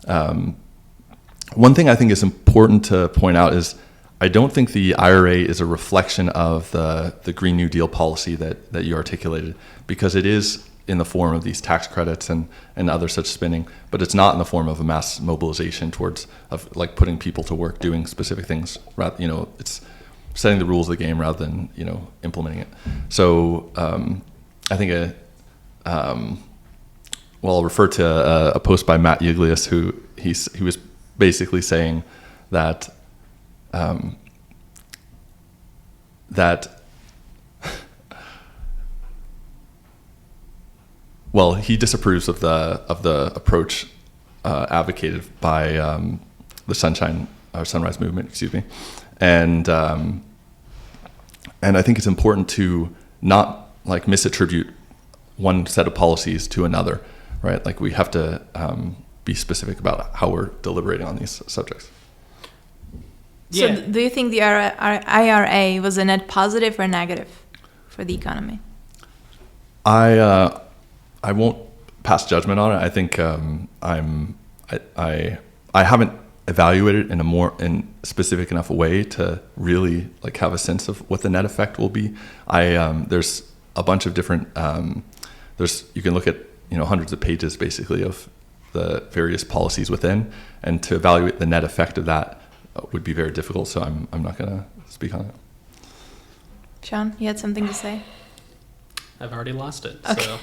One thing I think is important to point out is I don't think the IRA is a reflection of the Green New Deal policy that you articulated, because it is in the form of these tax credits and other such spending, but it's not in the form of a mass mobilization towards putting people to work doing specific things. It's setting the rules of the game rather than implementing it. So I think I'll refer to a post by Matt Iglias, who he was basically saying that he disapproves of the approach advocated by the Sunrise Movement, and I think it's important to not misattribute one set of policies to another, right? We have to be specific about how we're deliberating on these subjects. So do you think the IRA was a net positive or negative for the economy? I won't pass judgment on it. I think I haven't evaluated it in specific enough a way to really have a sense of what the net effect will be. There's a bunch of different. You can look at hundreds of pages basically of the various policies within, and to evaluate the net effect of that would be very difficult. So I'm not going to speak on it. Sean, you had something to say? I've already lost it. Okay. So.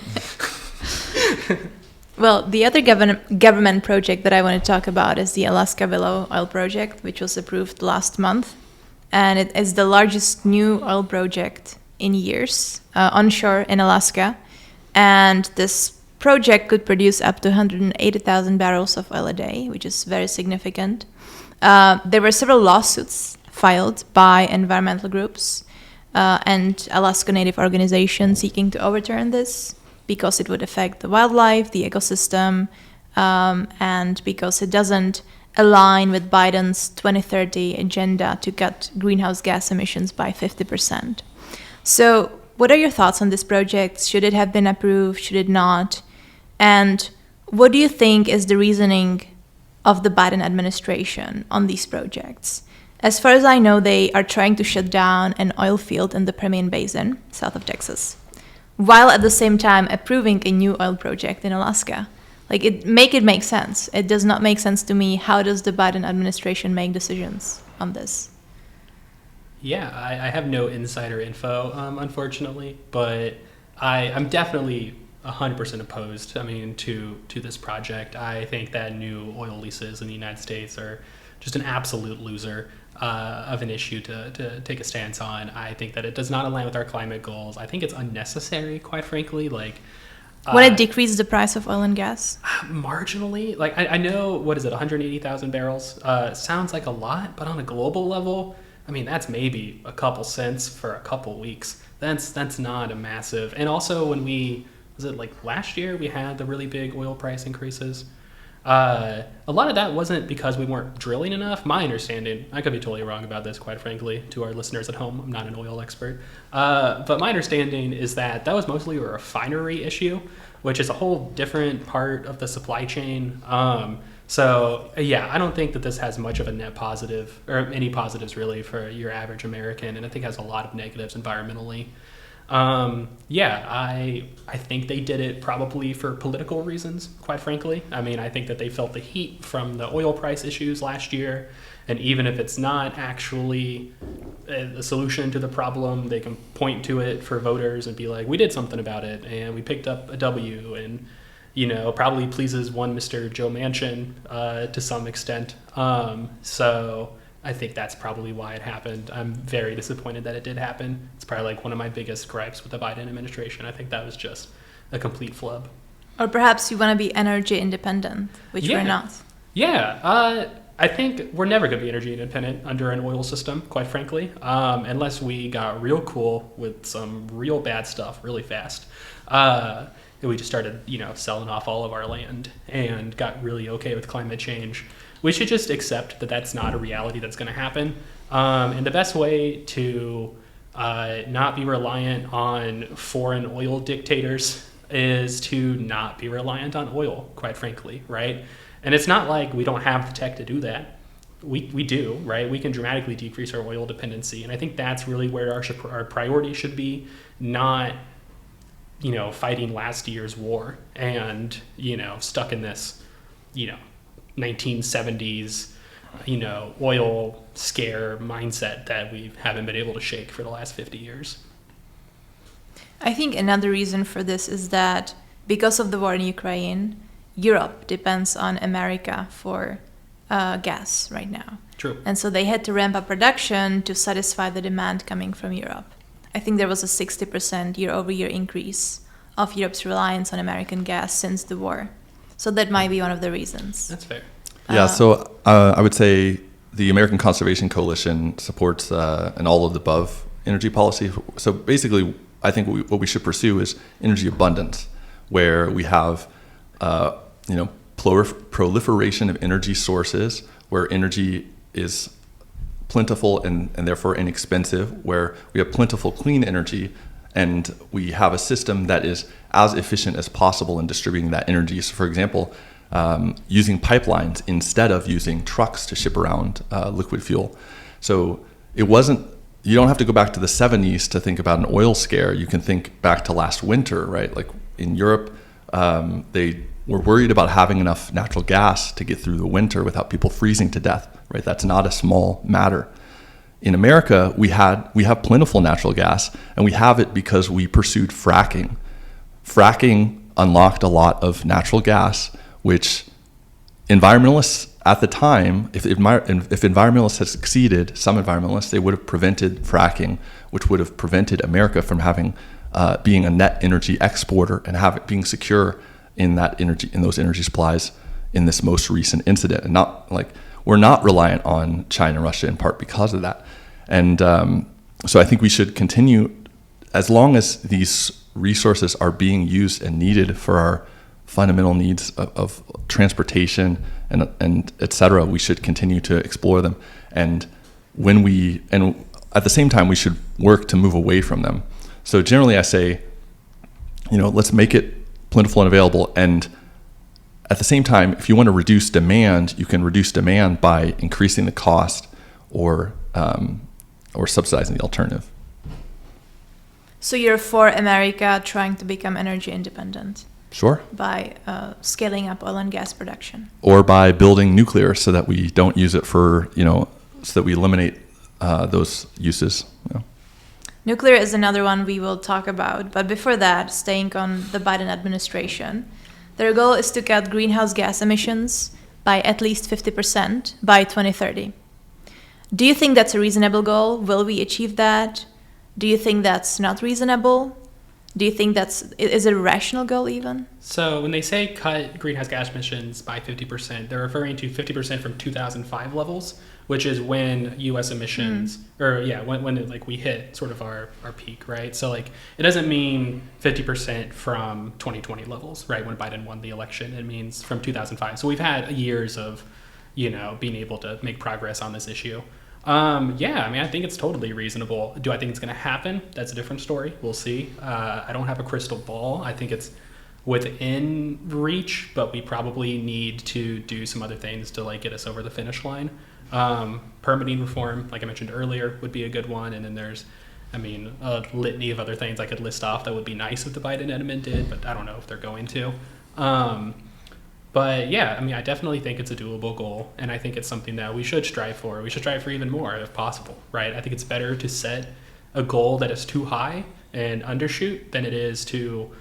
Well, the other government project that I want to talk about is the Alaska Willow oil project, which was approved last month. And it is the largest new oil project in years onshore in Alaska. And this project could produce up to 180,000 barrels of oil a day, which is very significant. There were several lawsuits filed by environmental groups and Alaska Native organizations seeking to overturn this because it would affect the wildlife, the ecosystem, and because it doesn't align with Biden's 2030 agenda to cut greenhouse gas emissions by 50%. So what are your thoughts on this project? Should it have been approved? Should it not? And what do you think is the reasoning of the Biden administration on these projects? As far as I know, they are trying to shut down an oil field in the Permian Basin, south of Texas, while at the same time approving a new oil project in Alaska. Like, it make sense. It does not make sense to me. How does the Biden administration make decisions on this? Yeah, I have no insider info, unfortunately, but I'm definitely 100% opposed, to this project. I think that new oil leases in the United States are just an absolute loser of an issue to take a stance on. I think that it does not align with our climate goals. I think it's unnecessary, quite frankly. Would it decrease the price of oil and gas? Marginally. I know, 180,000 barrels? Sounds like a lot, but on a global level, that's maybe a couple cents for a couple weeks. That's not a massive. And also when last year we had the really big oil price increases. A lot of that wasn't because we weren't drilling enough. My understanding, I could be totally wrong about this, quite frankly, to our listeners at home. I'm not an oil expert. But my understanding is that was mostly a refinery issue, which is a whole different part of the supply chain. I don't think that this has much of a net positive, or any positives really, for your average American, and I think it has a lot of negatives environmentally. I think they did it probably for political reasons, quite frankly. I think that they felt the heat from the oil price issues last year, and even if it's not actually a solution to the problem, they can point to it for voters and be like, we did something about it, and we picked up a W, and probably pleases one Mr. Joe Manchin to some extent. So I think that's probably why it happened. I'm very disappointed that it did happen. It's probably one of my biggest gripes with the Biden administration. I think that was just a complete flub. Or perhaps you want to be energy independent, which we're not. Yeah, I think we're never going to be energy independent under an oil system, quite frankly, unless we got real cool with some real bad stuff really fast. We just started, selling off all of our land and got really okay with climate change. We should just accept that that's not a reality that's going to happen. And the best way to not be reliant on foreign oil dictators is to not be reliant on oil, quite frankly, right? And it's not like we don't have the tech to do that. We do, right? We can dramatically decrease our oil dependency. And I think that's really where our priority should be, not fighting last year's war and, stuck in this, 1970s, oil scare mindset that we haven't been able to shake for the last 50 years. I think another reason for this is that because of the war in Ukraine, Europe depends on America for gas right now. True. And so they had to ramp up production to satisfy the demand coming from Europe. I think there was a 60% year-over-year increase of Europe's reliance on American gas since the war. So that might be one of the reasons. That's fair. Yeah, so I would say the American Conservation Coalition supports an all-of-the-above energy policy. So basically, I think what we should pursue is energy abundance, where we have proliferation of energy sources, where energy is plentiful and therefore inexpensive, where we have plentiful clean energy, and we have a system that is as efficient as possible in distributing that energy. So for example, using pipelines instead of using trucks to ship around liquid fuel. So you don't have to go back to the 70s to think about an oil scare. You can think back to last winter, right? Like in Europe, they were worried about having enough natural gas to get through the winter without people freezing to death, right? That's not a small matter. In America, we have plentiful natural gas, and we have it because we pursued fracking. Fracking unlocked a lot of natural gas, which environmentalists at the time, if environmentalists had succeeded, some environmentalists, they would have prevented fracking, which would have prevented America from having being a net energy exporter and being secure in those energy supplies in this most recent incident, and not like we're not reliant on China and Russia in part because of that. And so I think we should continue, as long as these resources are being used and needed for our fundamental needs of transportation and et cetera, we should continue to explore them. And at the same time, we should work to move away from them. So generally I say, let's make it plentiful and available. And at the same time, if you want to reduce demand, you can reduce demand by increasing the cost or subsidizing the alternative. So you're for America trying to become energy independent? Sure. By scaling up oil and gas production. Or by building nuclear so that we don't use it for, so that we eliminate those uses. Nuclear is another one we will talk about. But before that, staying on the Biden administration, their goal is to cut greenhouse gas emissions by at least 50% by 2030. Do you think that's a reasonable goal? Will we achieve that? Do you think that's not reasonable? Do you think is it a rational goal even? So when they say cut greenhouse gas emissions by 50%, they're referring to 50% from 2005 levels, which is when U.S. emissions, when we hit sort of our peak, right? So like it doesn't mean 50% from 2020 levels, right? When Biden won the election, it means from 2005. So we've had years of, being able to make progress on this issue. I think it's totally reasonable. Do I think it's going to happen? That's a different story. We'll see. I don't have a crystal ball. I think it's within reach, but we probably need to do some other things to get us over the finish line. Permitting reform, like I mentioned earlier, would be a good one. And then there's, a litany of other things I could list off that would be nice if the Biden admin did, but I don't know if they're going to. I definitely think it's a doable goal, and I think it's something that we should strive for. We should strive for even more if possible, right? I think it's better to set a goal that is too high and undershoot than it is to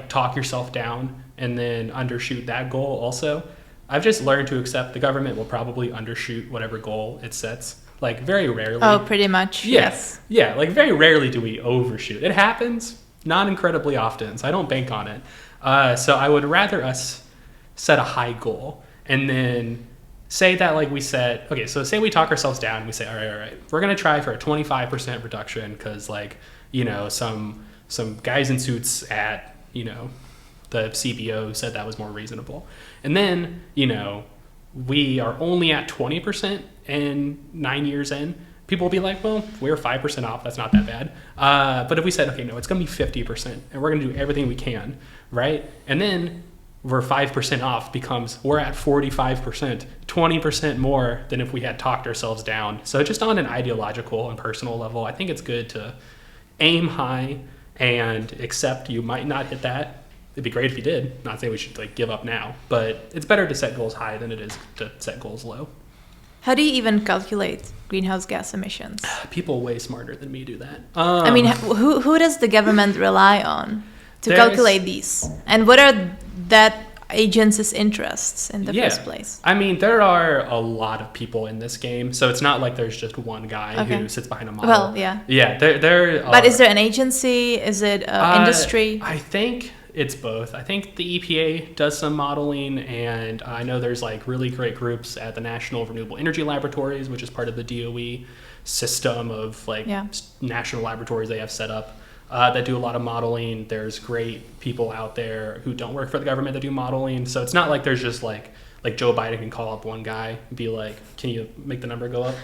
talk yourself down and then undershoot that goal also. I've just learned to accept the government will probably undershoot whatever goal it sets. Very rarely. Oh, pretty much. Yes. Yeah, very rarely do we overshoot. It happens, not incredibly often, so I don't bank on it. So I would rather us set a high goal and then say that say we talk ourselves down and we say, all right, we're going to try for a 25% reduction because some guys in suits at, the CBO said that was more reasonable. And then, we are only at 20% and 9 years in, people will be like, well, we're 5% off. That's not that bad. But if we said, okay, no, it's going to be 50% and we're going to do everything we can, right? And then we're 5% off becomes we're at 45%, 20% more than if we had talked ourselves down. So just on an ideological and personal level, I think it's good to aim high and accept you might not hit that. It'd be great if you did. Not saying we should give up now, but it's better to set goals high than it is to set goals low. How do you even calculate greenhouse gas emissions? People way smarter than me do that. Who does the government rely on to calculate these? And what are that agency's interests in the first place? There are a lot of people in this game, so it's not like there's just one guy who sits behind a model. Well, yeah. Yeah, there are. But is there an agency? Is it industry? I think it's both. I think the EPA does some modeling, and I know there's really great groups at the National Renewable Energy Laboratories, which is part of the DOE system of national laboratories they have set up. That do a lot of modeling. There's great people out there who don't work for the government that do modeling. So it's not like there's just like Joe Biden can call up one guy and be like, can you make the number go up?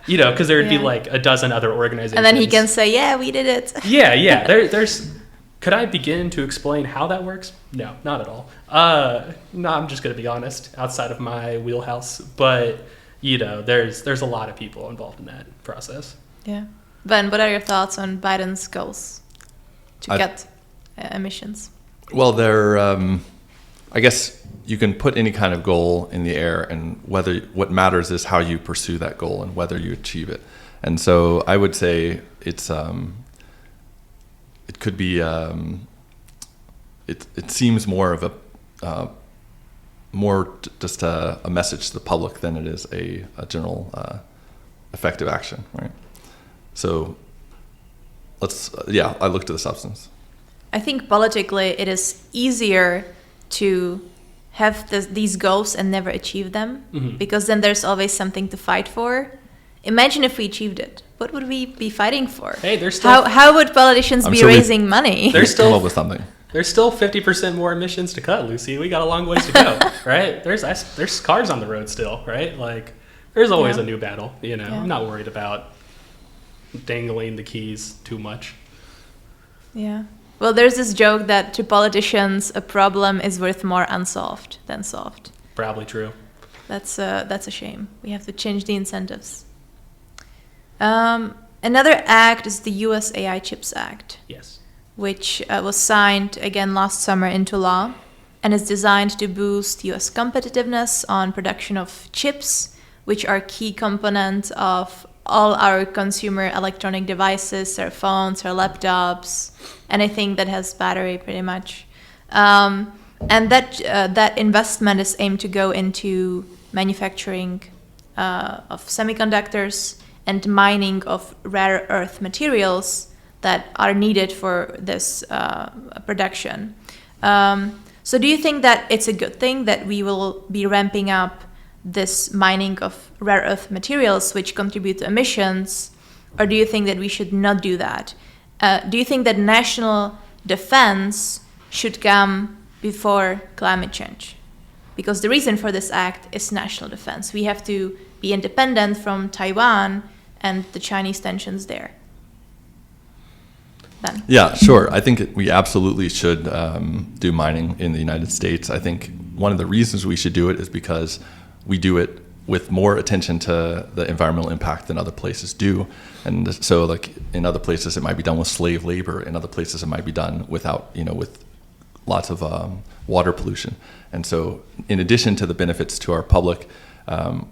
Because there would be a dozen other organizations. And then he can say, yeah, we did it. Yeah. There's. Could I begin to explain how that works? No, not at all. No, I'm just going to be honest, outside of my wheelhouse. But, there's a lot of people involved in that process. Yeah. Ben, what are your thoughts on Biden's goals to cut emissions? Well, I guess you can put any kind of goal in the air, and what matters is how you pursue that goal and whether you achieve it. And so I would say it could be, it seems more of just a message to the public than it is a general effective action, right? So I look to the substance. I think politically it is easier to have these goals and never achieve them, because then there's always something to fight for. Imagine if we achieved it. What would we be fighting for? Hey, there's still how would politicians be raising money? There's come still up with something. There's still 50% more emissions to cut, Lucy. We got a long ways to go, right? There's cars on the road still, right? Like, there's always a new battle. You know, I'm not worried about dangling the keys too much. Yeah. Well, there's this joke that to politicians, a problem is worth more unsolved than solved. Probably true. That's a shame. We have to change the incentives. Another act is the US AI Chips Act. Yes. Which was signed again last summer into law, and is designed to boost US competitiveness on production of chips, which are key components of all our consumer electronic devices, our phones, our laptops, anything that has battery pretty much. And that investment is aimed to go into manufacturing of semiconductors and mining of rare earth materials that are needed for this production. So do you think that it's a good thing that we will be ramping up this mining of rare earth materials which contribute to emissions, or do you think that we should not do that? Do you think that national defense should come before climate change? Because the reason for this act is national defense. We have to be independent from Taiwan and the Chinese tensions there. Ben? Yeah, sure. I think we absolutely should do mining in the United States. I think one of the reasons we should do it is because we do it with more attention to the environmental impact than other places do. And so like in other places it might be done with slave labor, in other places it might be done without, with lots of water pollution. And so in addition to the benefits to our public,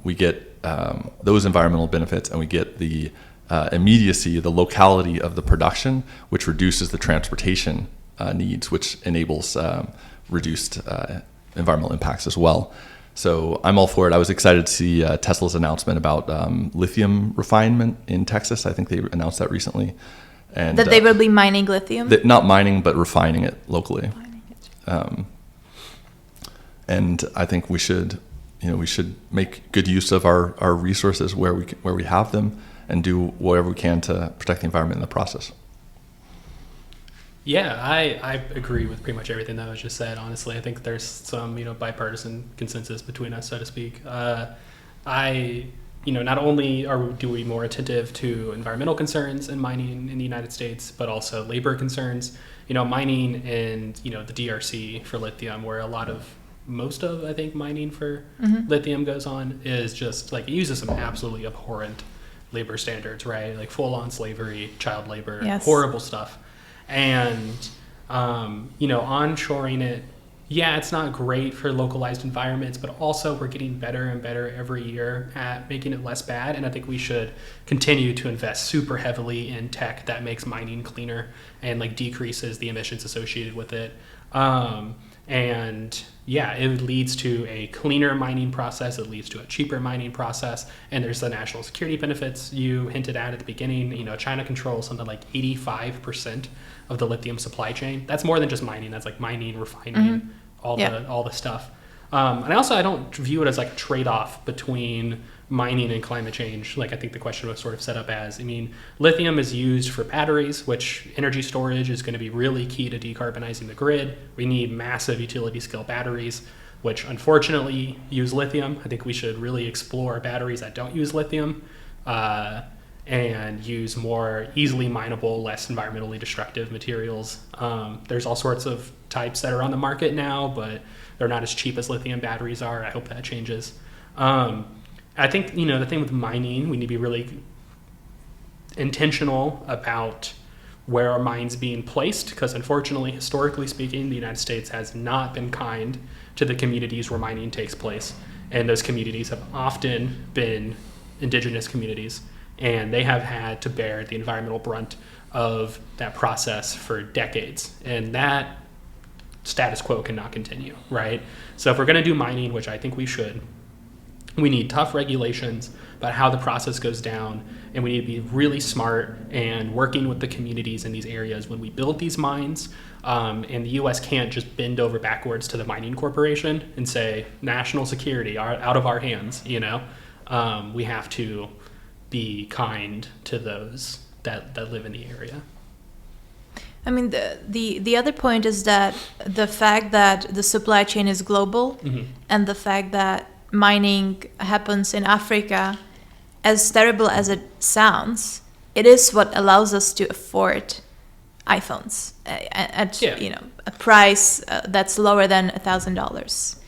we get those environmental benefits, and we get the immediacy, the locality of the production, which reduces the transportation needs, which enables reduced environmental impacts as well. So I'm all for it. I was excited to see Tesla's announcement about lithium refinement in Texas. I think they announced that recently. And that they will be mining lithium? Not mining, but refining it locally. And I think we should make good use of our resources where we have them, and do whatever we can to protect the environment in the process. Yeah, I agree with pretty much everything that was just said. Honestly, I think there's some bipartisan consensus between us, so to speak. Not only do we more attentive to environmental concerns in mining in the United States, but also labor concerns. Mining in the DRC for lithium, where most of I think mining for lithium goes on, is just like it uses some absolutely abhorrent labor standards, right? Like full-on slavery, child labor, horrible stuff. And, onshoring it, it's not great for localized environments, but also we're getting better and better every year at making it less bad. And I think we should continue to invest super heavily in tech that makes mining cleaner and decreases the emissions associated with it. It leads to a cleaner mining process. It leads to a cheaper mining process. And there's the national security benefits you hinted at the beginning. China controls something like 85% of the lithium supply chain. That's more than just mining. That's like mining, refining, all the stuff. And I don't view it as like a trade-off between mining and climate change. Like I think the question was sort of set up as, lithium is used for batteries, which energy storage is going to be really key to decarbonizing the grid. We need massive utility scale batteries, which unfortunately use lithium. I think we should really explore batteries that don't use lithium and use more easily mineable, less environmentally destructive materials. There's all sorts of types that are on the market now, but they're not as cheap as lithium batteries are. I hope that changes. I think, the thing with mining, we need to be really intentional about where our mine's being placed, because unfortunately, historically speaking, the United States has not been kind to the communities where mining takes place. And those communities have often been indigenous communities, and they have had to bear the environmental brunt of that process for decades. And that status quo cannot continue, right? So if we're going to do mining, which I think we should, We need tough regulations about how the process goes down, and we need to be really smart and working with the communities in these areas when we build these mines. And the U.S. can't just bend over backwards to the mining corporation and say, national security out of our hands, you know? We have to be kind to those that live in the area. I mean, the other point is that the fact that the supply chain is global and the fact that mining happens in Africa, as terrible as it sounds, it is what allows us to afford iPhones at a price that's lower than $1,000.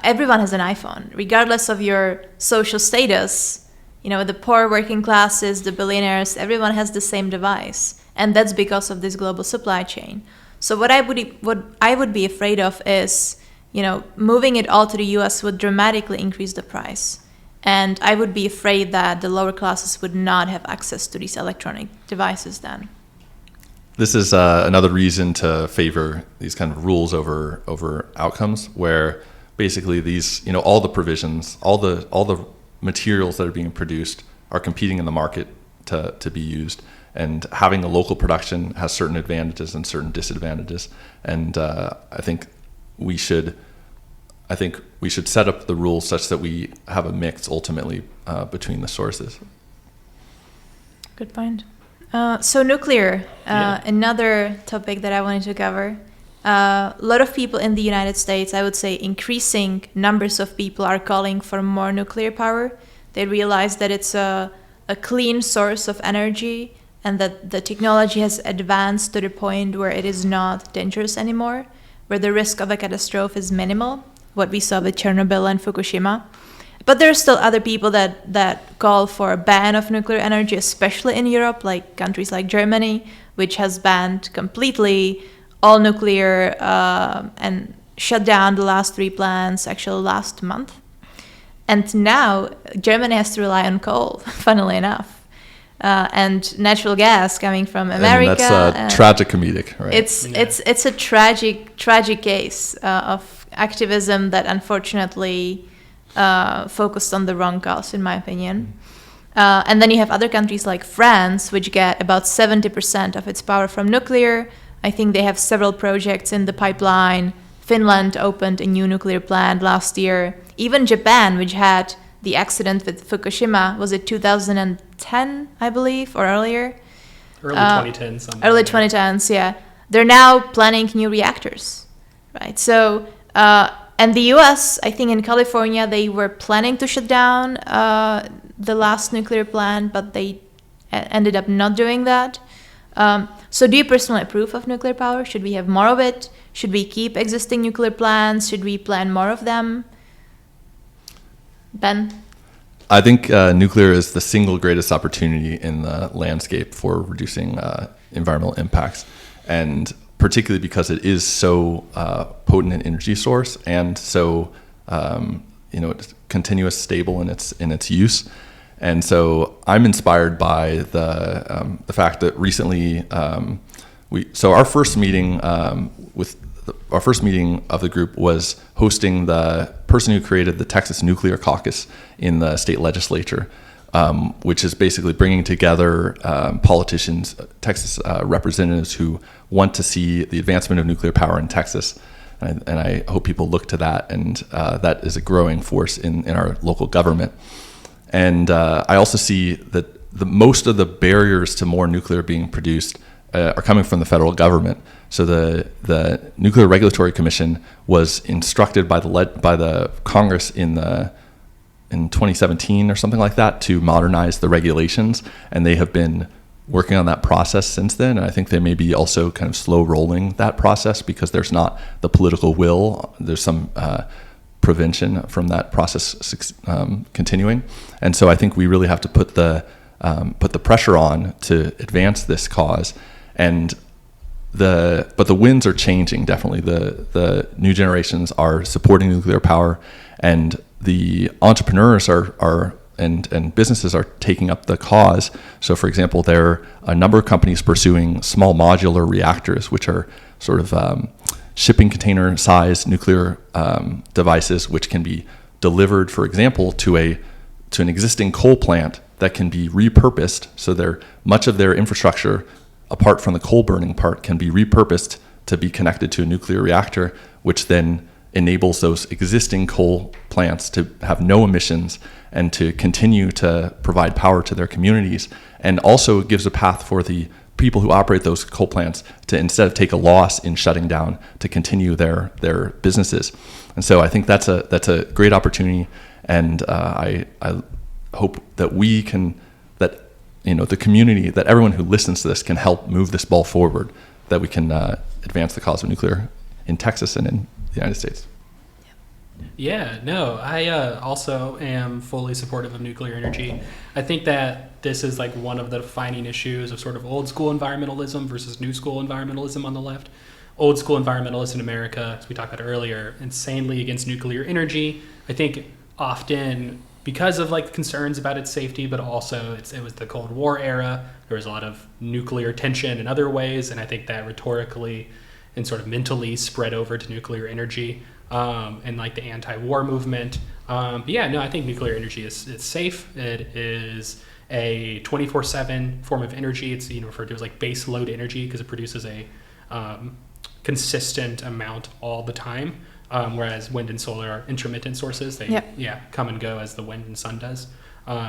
Everyone has an iPhone, regardless of your social status. You know, the poor working classes, the billionaires, everyone has the same device, and that's because of this global supply chain. So what I would be afraid of is, you know, moving it all to the US would dramatically increase the price. And I would be afraid that the lower classes would not have access to these electronic devices then. This is another reason to favor these kind of rules over outcomes, where basically these, you know, all the provisions, all the materials that are being produced are competing in the market to be used. And having a local production has certain advantages and certain disadvantages. And I think we should set up the rules such that we have a mix ultimately between the sources. Good point. So nuclear, another topic that I wanted to cover. A lot of people in the United States, I would say increasing numbers of people, are calling for more nuclear power. They realize that it's a clean source of energy and that the technology has advanced to the point where it is not dangerous anymore, where the risk of a catastrophe is minimal, what we saw with Chernobyl and Fukushima. But there are still other people that call for a ban of nuclear energy, especially in Europe, like countries like Germany, which has banned completely all nuclear and shut down the last 3 plants actually last month. And now Germany has to rely on coal, funnily enough. And natural gas coming from America. And that's tragic comedic, right? It's a tragic case of activism that unfortunately focused on the wrong cause, in my opinion. And then you have other countries like France, which get about 70% of its power from nuclear. I think they have several projects in the pipeline. Finland opened a new nuclear plant last year. Even Japan, which had the accident with Fukushima, was it 2010, I believe, or earlier? Early 2010s. Early 2010s, yeah. They're now planning new reactors, right? So, and the US, I think in California, they were planning to shut down the last nuclear plant, but they ended up not doing that. So do you personally approve of nuclear power? Should we have more of it? Should we keep existing nuclear plants? Should we plan more of them? Ben? I think nuclear is the single greatest opportunity in the landscape for reducing environmental impacts, and particularly because it is so potent an energy source and so continuous, stable in its use. And so I'm inspired by the fact that recently our first meeting our first meeting of the group was hosting the person who created the Texas Nuclear Caucus in the state legislature, which is basically bringing together politicians, Texas representatives who want to see the advancement of nuclear power in Texas. And I hope people look to that, and that is a growing force in our local government. And I also see that most of the barriers to more nuclear being produced are coming from the federal government. So the Nuclear Regulatory Commission was instructed by the Congress in 2017 or something like that to modernize the regulations, and they have been working on that process since then. And I think they may be also kind of slow rolling that process because there's not the political will. There's some prevention from that process continuing, and so I think we really have to put the pressure on to advance this cause. And but the winds are changing, definitely. The new generations are supporting nuclear power, and the entrepreneurs and businesses are taking up the cause. So, for example, there are a number of companies pursuing small modular reactors, which are sort of shipping container size nuclear devices, which can be delivered, for example, to an existing coal plant that can be repurposed. So much of their infrastructure, apart from the coal burning part, can be repurposed to be connected to a nuclear reactor, which then enables those existing coal plants to have no emissions and to continue to provide power to their communities, and also gives a path for the people who operate those coal plants to, instead of take a loss in shutting down, to continue their businesses. And so I think that's a great opportunity, and I hope that the community, that everyone who listens to this can help move this ball forward, that we can advance the cause of nuclear in Texas and in the United States. Yeah, no, I also am fully supportive of nuclear energy. I think that this is like one of the defining issues of sort of old school environmentalism versus new school environmentalism on the left. Old school environmentalists in America, as we talked about earlier, insanely against nuclear energy. I think often because of like concerns about its safety, but also it was the Cold War era. There was a lot of nuclear tension in other ways, and I think that rhetorically and sort of mentally spread over to nuclear energy. And like the anti-war movement. But yeah, no, I think nuclear energy is safe. It is a 24/7 form of energy. It's referred to as like base load energy because it produces a consistent amount all the time. Whereas wind and solar are intermittent sources. They come and go as the wind and sun does,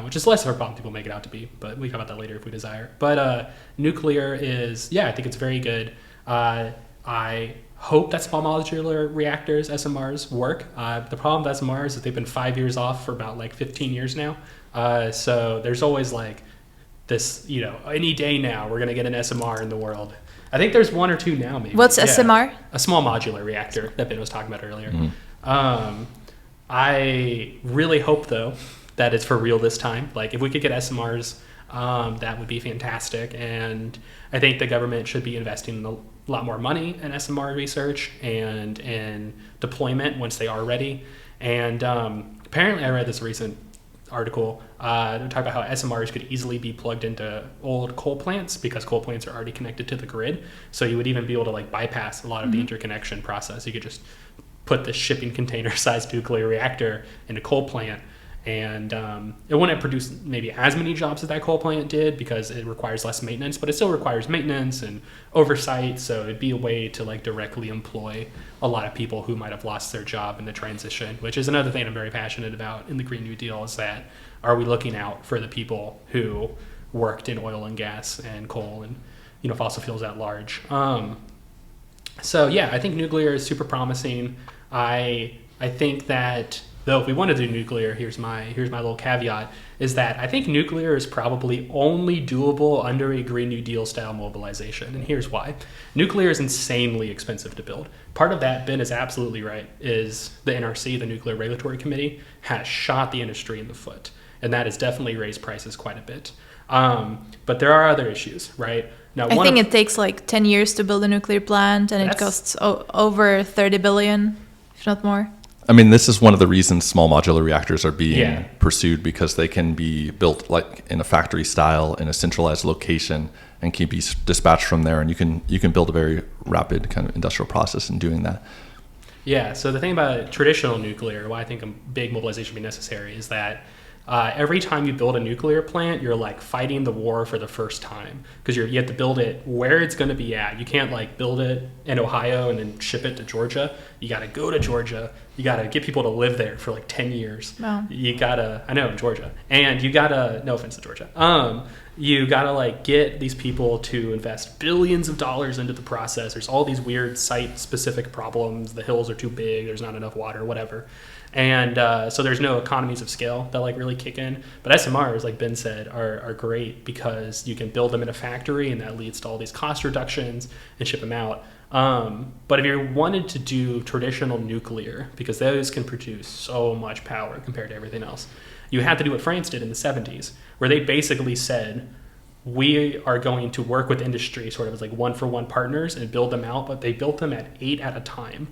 which is less of a problem people make it out to be. But we can talk about that later if we desire. But nuclear is, I think it's very good. I hope that small modular reactors, SMRs, work. The problem with SMRs is they've been 5 years off for about like 15 years now. So there's always like this, any day now we're going to get an SMR in the world. I think there's one or two now maybe. What's SMR? A small modular reactor that Ben was talking about earlier. Mm-hmm. I really hope though that it's for real this time. Like if we could get SMRs, that would be fantastic. And I think the government should be investing a lot more money in SMR research and in deployment once they are ready. And apparently I read this recent article that talked about how SMRs could easily be plugged into old coal plants because coal plants are already connected to the grid. So you would even be able to like bypass a lot of the interconnection process. You could just put this shipping container sized nuclear reactor in a coal plant, and it wouldn't produce maybe as many jobs as that coal plant did because it requires less maintenance, but it still requires maintenance and oversight. So it'd be a way to like directly employ a lot of people who might have lost their job in the transition, which is another thing I'm very passionate about in the Green New Deal, is that are we looking out for the people who worked in oil and gas and coal and fossil fuels at large. So yeah, I think nuclear is super promising. I think that, though, if we want to do nuclear, here's my little caveat, is that I think nuclear is probably only doable under a Green New Deal style mobilization. And here's why. Nuclear is insanely expensive to build. Part of that, Ben is absolutely right, is the NRC, the Nuclear Regulatory Committee, has shot the industry in the foot. And that has definitely raised prices quite a bit. But there are other issues, right? Now, I think it takes like 10 years to build a nuclear plant, and it costs over 30 billion, if not more. I mean, this is one of the reasons small modular reactors are being pursued, because they can be built like in a factory style in a centralized location and can be dispatched from there, and you can build a very rapid kind of industrial process in doing that. Yeah, so the thing about traditional nuclear, why I think a big mobilization would be necessary, is that every time you build a nuclear plant, you're like fighting the war for the first time, because you have to build it where it's going to be at. You can't like build it in Ohio and then ship it to Georgia. You got to go to Georgia. You got to get people to live there for like 10 years. Wow. You got to, I know, in Georgia. And you got to, no offense to Georgia, you got to like get these people to invest billions of dollars into the process. There's all these weird site specific problems. The hills are too big. There's not enough water, whatever. And so there's no economies of scale that like really kick in. But SMRs, like Ben said, are great because you can build them in a factory, and that leads to all these cost reductions and ship them out. But if you wanted to do traditional nuclear, because those can produce so much power compared to everything else, you had to do what France did in the 70s, where they basically said, we are going to work with industry sort of as like one-for-one partners and build them out, but they built them at 8 at a time.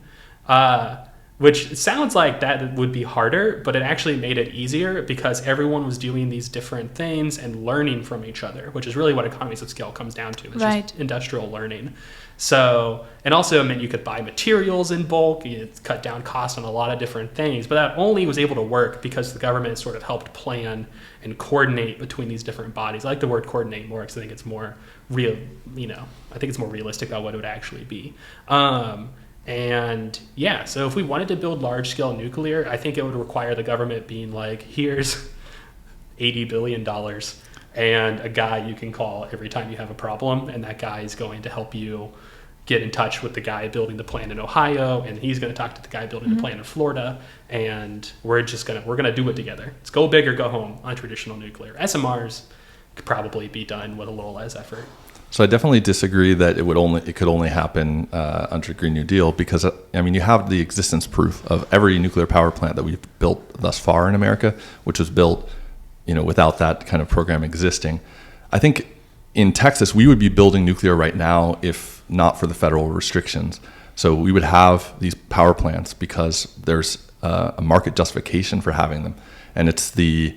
which sounds like that would be harder, but it actually made it easier because everyone was doing these different things and learning from each other, which is really what economies of scale comes down to. It's just industrial learning. So, and also it meant you could buy materials in bulk, you cut down costs on a lot of different things, but that only was able to work because the government sort of helped plan and coordinate between these different bodies. I like the word coordinate more because I think it's more real, I think it's more realistic about what it would actually be. And yeah, so if we wanted to build large scale nuclear, I think it would require the government being like, here's $80 billion and a guy you can call every time you have a problem, and that guy is going to help you get in touch with the guy building the plant in Ohio, and he's going to talk to the guy building the plant in Florida, and we're gonna do it together. It's go big or go home on traditional nuclear. SMRs could probably be done with a little less effort. So I definitely disagree that it could only happen under the Green New Deal, because you have the existence proof of every nuclear power plant that we've built thus far in America, which was built without that kind of program existing. I think in Texas we would be building nuclear right now if not for the federal restrictions. So we would have these power plants because there's a market justification for having them, and it's the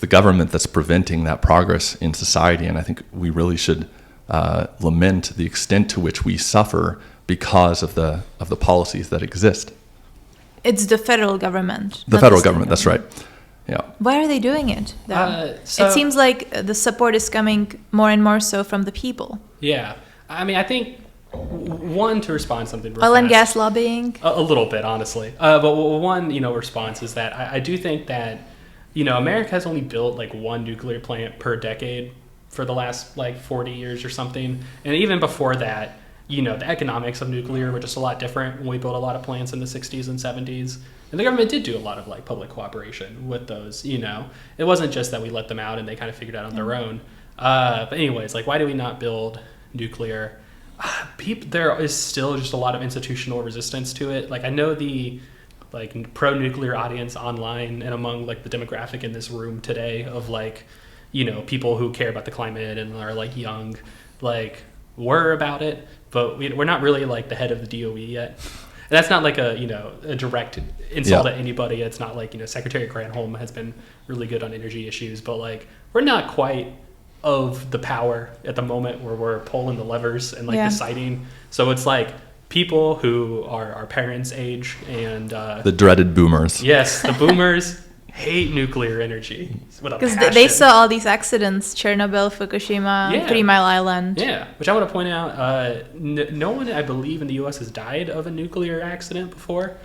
government that's preventing that progress in society. And I think we really should lament the extent to which we suffer because of the policies that exist. It's the federal government. The federal government, that's right. Yeah. Why are they doing it, though? It seems like the support is coming more and more so from the people. Yeah. I think, one, to respond to something oil and gas lobbying? A little bit, honestly. But one, response is that I do think that, America has only built like one nuclear plant per decade for the last 40 years or something. And even before that, the economics of nuclear were just a lot different when we built a lot of plants in the 60s and 70s. And the government did do a lot of public cooperation with those, It wasn't just that we let them out and they kind of figured it out on their own. But anyways, why do we not build nuclear? There is still just a lot of institutional resistance to it. I know the pro-nuclear audience online and among the demographic in this room today of people who care about the climate and are young, were about it, but we're not really the head of the DOE yet. And that's not a direct insult at anybody. It's not Secretary Granholm has been really good on energy issues, but we're not quite of the power at the moment where we're pulling the levers and deciding. So it's people who are our parents' age and the dreaded boomers. Yes, the boomers hate nuclear energy with a passion. Because they saw all these accidents: Chernobyl, Fukushima, 3 Mile Island. Yeah, which I want to point out, no one, I believe, in the U.S. has died of a nuclear accident before,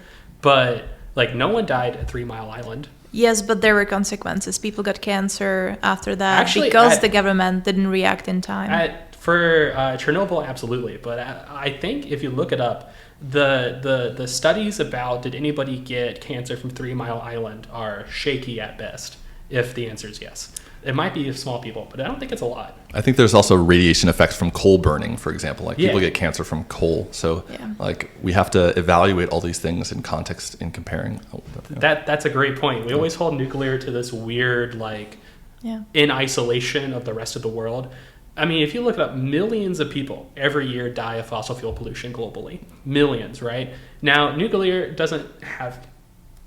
but no one died at 3 Mile Island. Yes, but there were consequences. People got cancer after that because the government didn't react in time. For Chernobyl, absolutely. But I think if you look it up, the studies about did anybody get cancer from 3 Mile Island are shaky at best, if the answer is yes. It might be small people, but I don't think it's a lot. I think there's also radiation effects from coal burning, for example. People get cancer from coal. So we have to evaluate all these things in context in comparing. That's a great point. We always hold nuclear to this weird, in isolation of the rest of the world. If you look it up, millions of people every year die of fossil fuel pollution globally. Millions, right? Now, nuclear doesn't have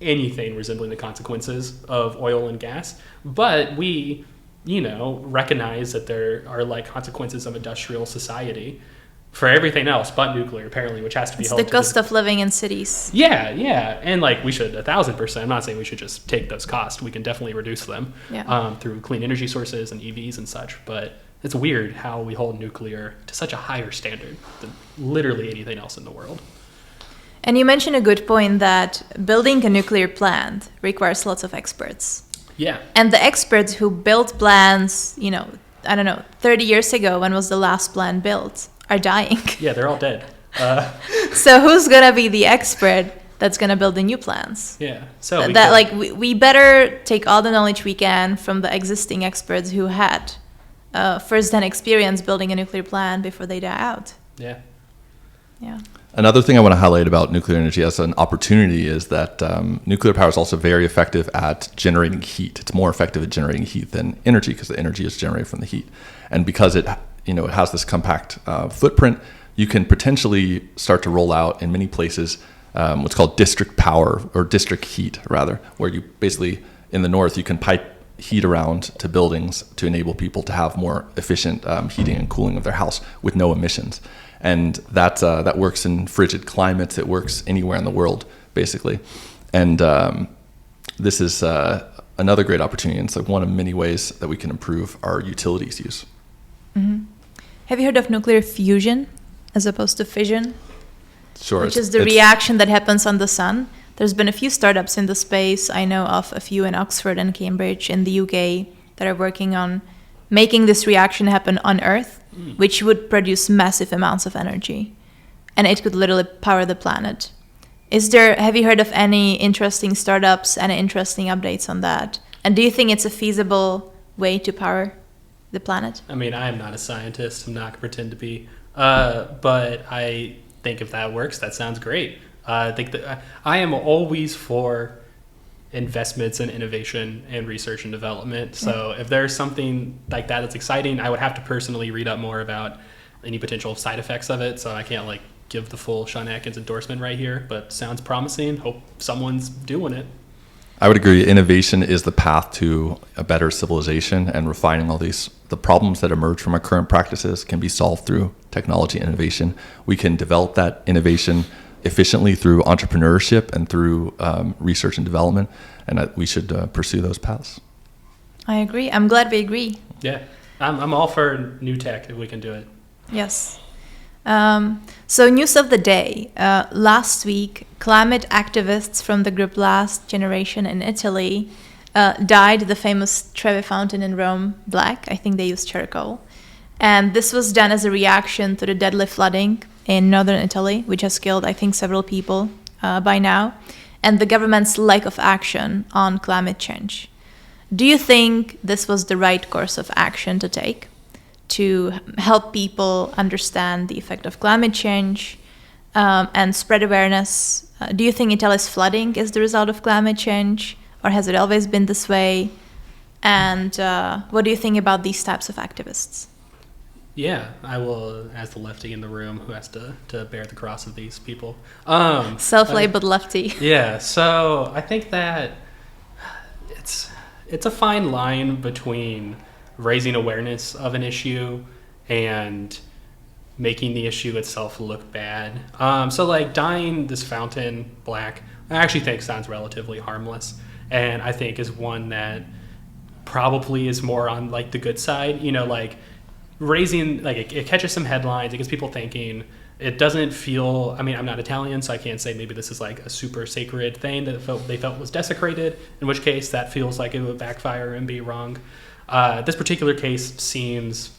anything resembling the consequences of oil and gas, but we, recognize that there are consequences of industrial society for everything else but nuclear, apparently, which has to be held the cost of living in cities. Yeah, and we should 1,000%. I'm not saying we should just take those costs. We can definitely reduce them through clean energy sources and EVs and such, but it's weird how we hold nuclear to such a higher standard than literally anything else in the world. And you mentioned a good point that building a nuclear plant requires lots of experts. Yeah. And the experts who built plants, 30 years ago, when was the last plant built, are dying. Yeah, they're all dead. So who's going to be the expert that's going to build the new plants? Yeah. So we better take all the knowledge we can from the existing experts who had first-hand experience building a nuclear plant before they die out. Yeah. Yeah. Another thing I want to highlight about nuclear energy as an opportunity is that nuclear power is also very effective at generating heat. It's more effective at generating heat than energy because the energy is generated from the heat. And because it has this compact footprint, you can potentially start to roll out in many places what's called district power, or district heat rather, where you basically, in the north, you can pipe heat around to buildings to enable people to have more efficient heating and cooling of their house with no emissions. And that works in frigid climates. It works anywhere in the world, basically. And this is another great opportunity. It's like one of many ways that we can improve our utilities use. Mm-hmm. Have you heard of nuclear fusion as opposed to fission? Sure. Which is the reaction that happens on the sun. There's been a few startups in the space. I know of a few in Oxford and Cambridge in the UK that are working on making this reaction happen on Earth, which would produce massive amounts of energy. And it could literally power the planet. Have you heard of any interesting startups, any interesting updates on that? And do you think it's a feasible way to power the planet? I mean, I am not a scientist. I'm not going to pretend to be. But I think if that works, that sounds great. I think that I am always for investments in innovation and research and development. So if there's something like that that's exciting, I would have to personally read up more about any potential side effects of it. So I can't like give the full Sean Atkins endorsement right here, but sounds promising. Hope someone's doing it. I would agree. Innovation is the path to a better civilization, and refining all the problems that emerge from our current practices can be solved through technology innovation. We can develop that innovation efficiently through entrepreneurship and through research and development, and we should pursue those paths. I agree. I'm glad we agree. Yeah, I'm all for new tech if we can do it. Yes. So news of the day. Last week, climate activists from the group Last Generation in Italy dyed the famous Trevi fountain in Rome black. I think they used charcoal. And this was done as a reaction to the deadly flooding in northern Italy, which has killed, I think, several people by now, and the government's lack of action on climate change. Do you think this was the right course of action to take to help people understand the effect of climate change and spread awareness? Do you think Italy's flooding is the result of climate change, or has it always been this way? And what do you think about these types of activists? Yeah, I will, as the lefty in the room who has to bear the cross of these people. Self-labeled lefty. Yeah, so I think that it's a fine line between raising awareness of an issue and making the issue itself look bad. So like dyeing this fountain black, I actually think sounds relatively harmless, and I think is one that probably is more on like the good side, like raising, like it catches some headlines, it gets people thinking. It doesn't feel, I mean, I'm not Italian, so I can't say maybe this is like a super sacred thing that they felt was desecrated, in which case that feels like it would backfire and be wrong. This particular case seems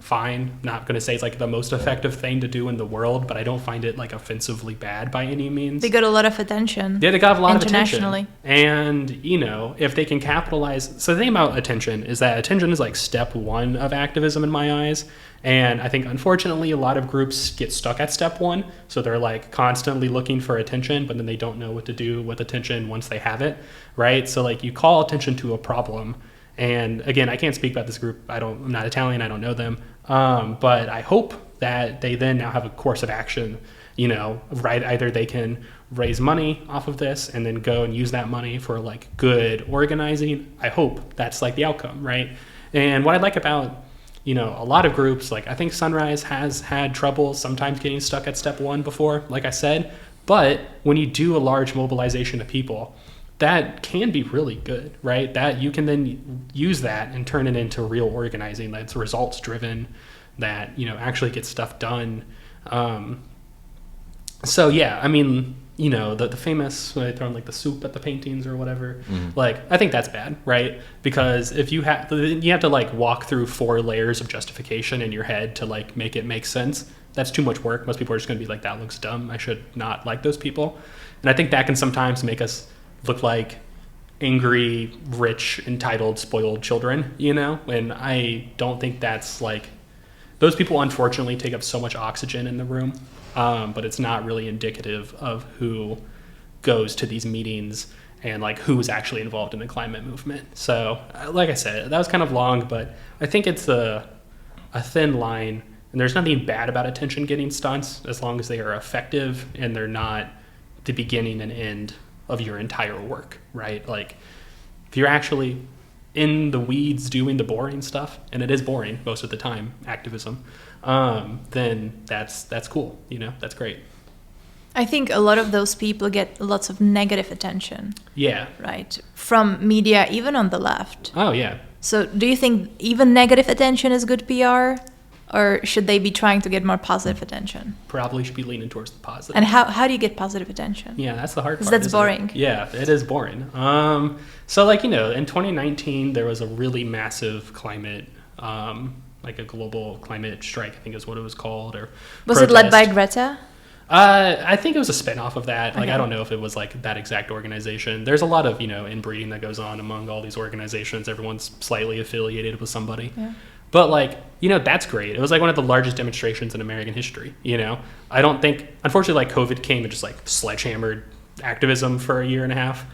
fine. Not going to say it's like the most effective thing to do in the world, but I don't find it like offensively bad by any means. They got a lot of attention. Yeah, they got a lot of internationally. Attention. And, if they can capitalize. So the thing about attention is that attention is like step one of activism in my eyes. And I think, unfortunately, a lot of groups get stuck at step one. So they're like constantly looking for attention, but then they don't know what to do with attention once they have it, right? So like you call attention to a problem. And again, I can't speak about this group. I'm not Italian. I don't know them. But I hope that they then now have a course of action, right? Either they can raise money off of this and then go and use that money for like good organizing. I hope that's like the outcome, right? And what I like about, a lot of groups, like I think Sunrise has had trouble sometimes getting stuck at step one before, like I said. But when you do a large mobilization of people, that can be really good, right? That you can then use that and turn it into real organizing that's results driven, that, actually gets stuff done. So yeah, I mean, the famous, when they throw in like the soup at the paintings or whatever, like I think that's bad, right? Because if you have to like walk through 4 layers of justification in your head to like make it make sense. That's too much work. Most people are just going to be like, that looks dumb. I should not like those people. And I think that can sometimes make us look like angry, rich, entitled, spoiled children, and I don't think that's like, those people unfortunately take up so much oxygen in the room, but it's not really indicative of who goes to these meetings and like who's actually involved in the climate movement. So like I said, that was kind of long, but I think it's a thin line, and there's nothing bad about attention getting stunts as long as they are effective and they're not the beginning and end of your entire work, right? Like, if you're actually in the weeds doing the boring stuff, and it is boring most of the time, activism, then that's cool, that's great. I think a lot of those people get lots of negative attention. Yeah. Right? From media, even on the left. Oh, yeah. So do you think even negative attention is good PR? Or should they be trying to get more positive attention? Probably should be leaning towards the positive. And how do you get positive attention? Yeah, that's the hard part. Because that's boring. Yeah, it is boring. So, in 2019, there was a really massive climate, like a global climate strike, I think is what it was called. Or was protest. it led by Greta? I think it was a spinoff of that. Okay. I don't know if it was like that exact organization. There's a lot of, inbreeding that goes on among all these organizations. Everyone's slightly affiliated with somebody. Yeah. But that's great. It was like one of the largest demonstrations in American history. I don't think, unfortunately, COVID came and just sledgehammered activism for a year and a half.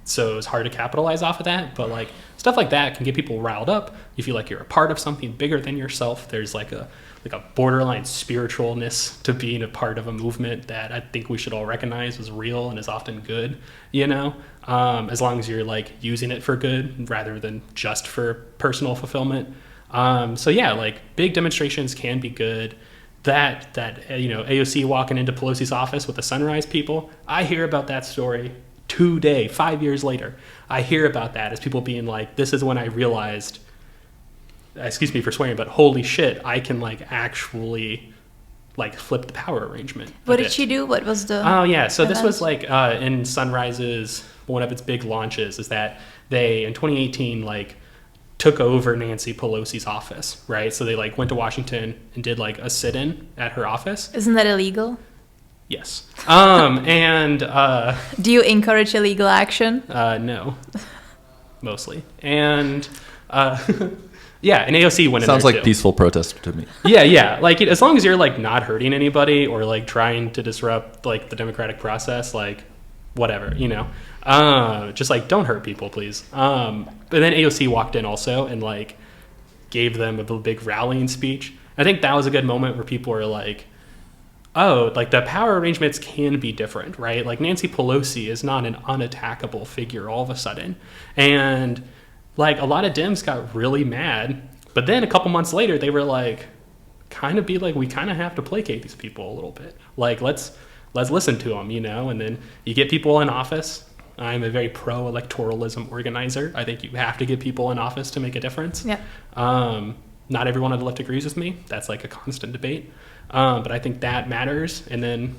So it was hard to capitalize off of that. But stuff like that can get people riled up. You feel like you're a part of something bigger than yourself. There's a borderline spiritualness to being a part of a movement that I think we should all recognize is real and is often good, as long as you're using it for good rather than just for personal fulfillment. Big demonstrations can be good. That AOC walking into Pelosi's office with the Sunrise people, I hear about that story today, 5 years later. I hear about that as people being this is when I realized, excuse me for swearing, but holy shit, I can actually flip the power arrangement. What did she do? What was the... Oh yeah, so event? this was in Sunrise's, one of its big launches is that they, in 2018, took over Nancy Pelosi's office, right? So they went to Washington and did a sit-in at her office. Isn't that illegal? Yes. And... do you encourage illegal action? No. Mostly. And... yeah, and AOC went in there Sounds like too. peaceful protest to me. Yeah. As long as you're not hurting anybody or trying to disrupt the democratic process, whatever, just don't hurt people, please. But then AOC walked in also and gave them a big rallying speech. I think that was a good moment where people were oh, the power arrangements can be different, right? Nancy Pelosi is not an unattackable figure all of a sudden. And a lot of Dems got really mad, but then a couple months later they were we kind of have to placate these people a little bit. Let's listen to them, and then you get people in office. I'm a very pro-electoralism organizer. I think you have to get people in office to make a difference. Yeah. Not everyone on the left agrees with me. That's a constant debate. But I think that matters, and then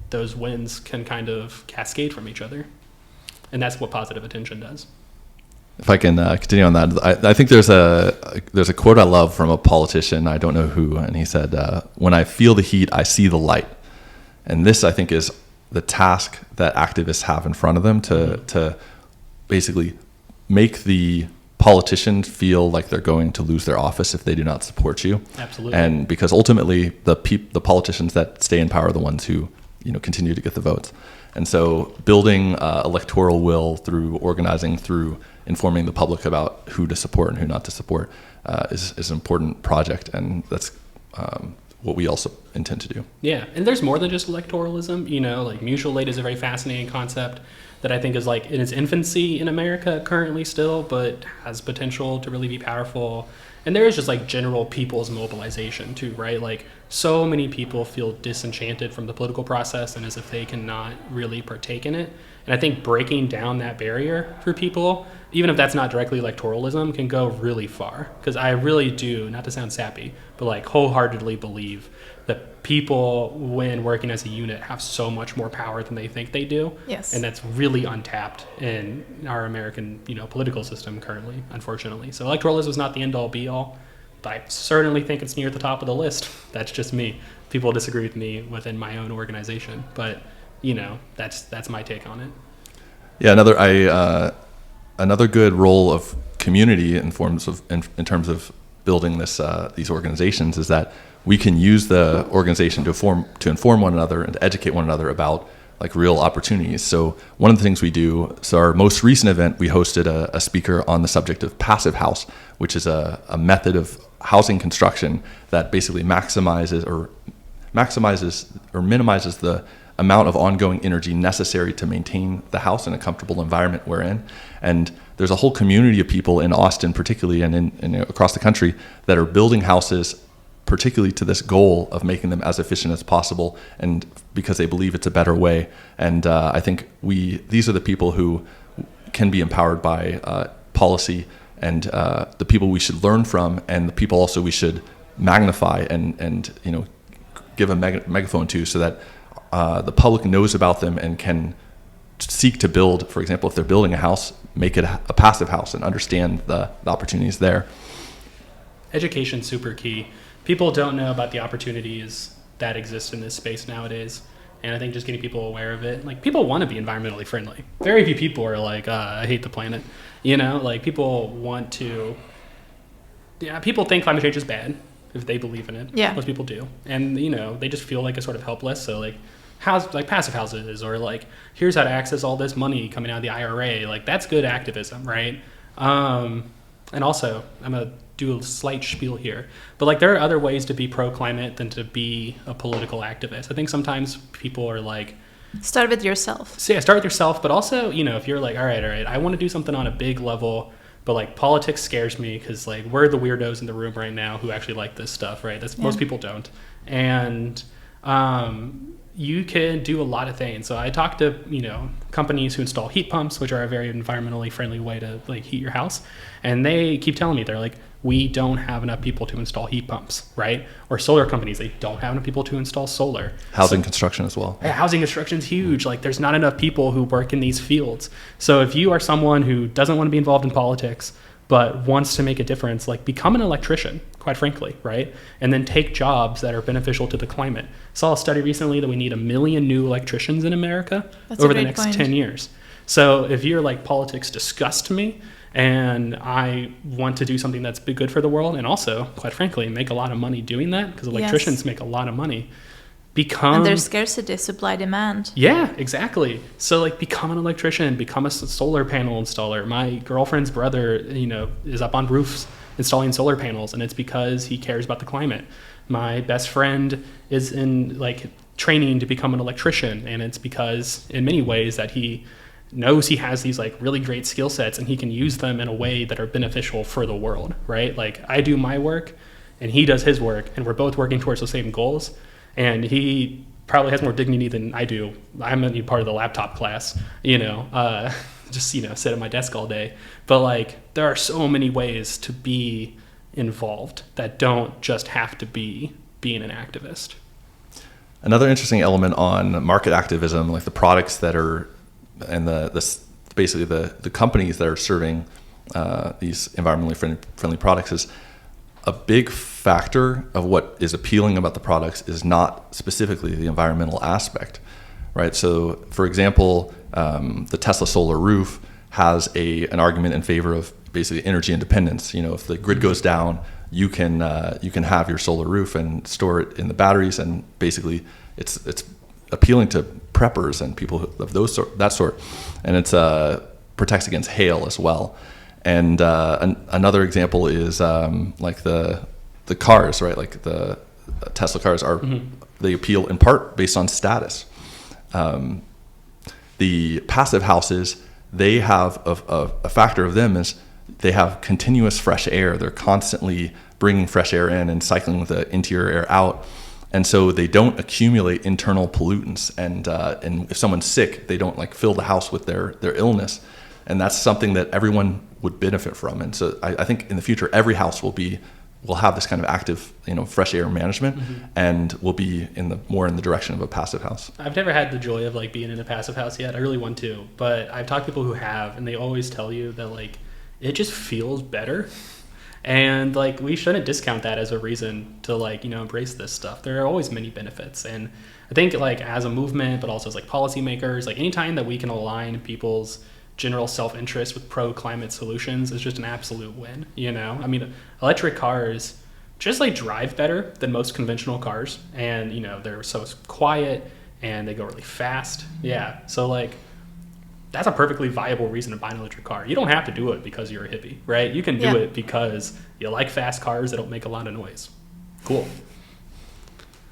those wins can kind of cascade from each other. And that's what positive attention does. If I can continue on that, I think there's a quote I love from a politician, I don't know who, and he said, when I feel the heat, I see the light. And this, I think, is the task that activists have in front of them to basically make the politicians feel like they're going to lose their office if they do not support you. Absolutely. And because ultimately the politicians that stay in power are the ones who continue to get the votes. And so building electoral will through organizing, through informing the public about who to support and who not to support is an important project, and that's what we also intend to do. Yeah, and there's more than just electoralism. Mutual aid is a very fascinating concept that I think is in its infancy in America currently still, but has potential to really be powerful. And there is just general people's mobilization too, right? So many people feel disenchanted from the political process and as if they cannot really partake in it. And I think breaking down that barrier for people, even if that's not directly electoralism, can go really far. Because I really do, not to sound sappy, but wholeheartedly believe that people, when working as a unit, have so much more power than they think they do. Yes. And that's really untapped in our American, political system currently, unfortunately. So electoralism is not the end-all, be-all. But I certainly think it's near the top of the list. That's just me. People disagree with me within my own organization, but that's my take on it. Yeah, another good role of community in terms of building these organizations is that we can use the organization to inform one another and to educate one another about real opportunities. So one of the things we do, so our most recent event, we hosted a speaker on the subject of passive house, which is a method of housing construction that basically maximizes or minimizes the amount of ongoing energy necessary to maintain the house in a comfortable environment we're in. And there's a whole community of people in Austin particularly, and in across the country, that are building houses particularly to this goal of making them as efficient as possible, and because they believe it's a better way. And I think these are the people who can be empowered by policy, and the people we should learn from, and the people also we should magnify and give a megaphone to, so that the public knows about them and can seek to build. For example, if they're building a house, make it a passive house and understand the opportunities there. Education's super key. People don't know about the opportunities that exist in this space nowadays. And I think just getting people aware of it, like, people want to be environmentally friendly. Very few people are like, I hate the planet. Like, people want to, people think climate change is bad if they believe in it. Yeah. Most people do. And, they just feel like a sort of helpless. So, like passive houses, or like, here's how to access all this money coming out of the IRA. Like, that's good activism, right? And also, I'm going to do a slight spiel here, but like, there are other ways to be pro-climate than to be a political activist. I think sometimes people are like, start with yourself. So yeah, start with yourself, but also, if you're like, all right, I want to do something on a big level, but like, politics scares me because like, we're the weirdos in the room right now who actually like this stuff, right? Most people don't. And you can do a lot of things. So I talk to, companies who install heat pumps, which are a very environmentally friendly way to like heat your house. And they keep telling me, they're like, we don't have enough people to install heat pumps, right? Or solar companies, they don't have enough people to install solar. Housing construction as well. Yeah, housing construction is huge. Like, there's not enough people who work in these fields. So if you are someone who doesn't want to be involved in politics, but wants to make a difference, like, become an electrician, quite frankly, right? And then take jobs that are beneficial to the climate. Saw a study recently that we need 1 million new electricians in America over the next 10 years. So if you're like, politics disgust me, and I want to do something that's good for the world, and also, quite frankly, make a lot of money doing that, because electricians make a lot of money. And there's scarcity, supply, demand. Yeah, exactly. So like, become an electrician, become a solar panel installer. My girlfriend's brother, is up on roofs installing solar panels, and it's because he cares about the climate. My best friend is in like training to become an electrician, and it's because in many ways that he knows he has these like really great skill sets, and he can use them in a way that are beneficial for the world, right? Like, I do my work and he does his work, and we're both working towards the same goals. And he probably has more dignity than I do. I'm a part of the laptop class, just, sit at my desk all day. But like, there are so many ways to be involved that don't just have to be being an activist. Another interesting element on market activism, like the products that are, and basically the companies that are serving these environmentally friendly products, is a big factor of what is appealing about the products is not specifically the environmental aspect, right? So, for example, the Tesla solar roof has an argument in favor of basically energy independence. If the grid goes down, you can have your solar roof and store it in the batteries, and basically it's appealing to preppers and people of that sort, and it's protects against hail as well. And another example is like the cars, right? Like the Tesla cars they appeal in part based on status. The passive houses, they have a factor of them is they have continuous fresh air. They're constantly bringing fresh air in and cycling the interior air out. And so they don't accumulate internal pollutants. And if someone's sick, they don't like fill the house with their illness. And that's something that everyone would benefit from. And so I think in the future, every house will have this kind of active, fresh air management, and will be more in the direction of a passive house. I've never had the joy of like being in a passive house yet. I really want to, but I've talked to people who have, and they always tell you that like, it just feels better. And like, we shouldn't discount that as a reason to like, embrace this stuff. There are always many benefits. And I think like, as a movement, but also as like policymakers, like anytime that we can align people's general self-interest with pro-climate solutions is just an absolute win. I mean, electric cars just like drive better than most conventional cars, and they're so quiet and they go really fast. Yeah, so like, that's a perfectly viable reason to buy an electric car. You don't have to do it because you're a hippie, right? You can do it because you like fast cars that don't make a lot of noise. Cool.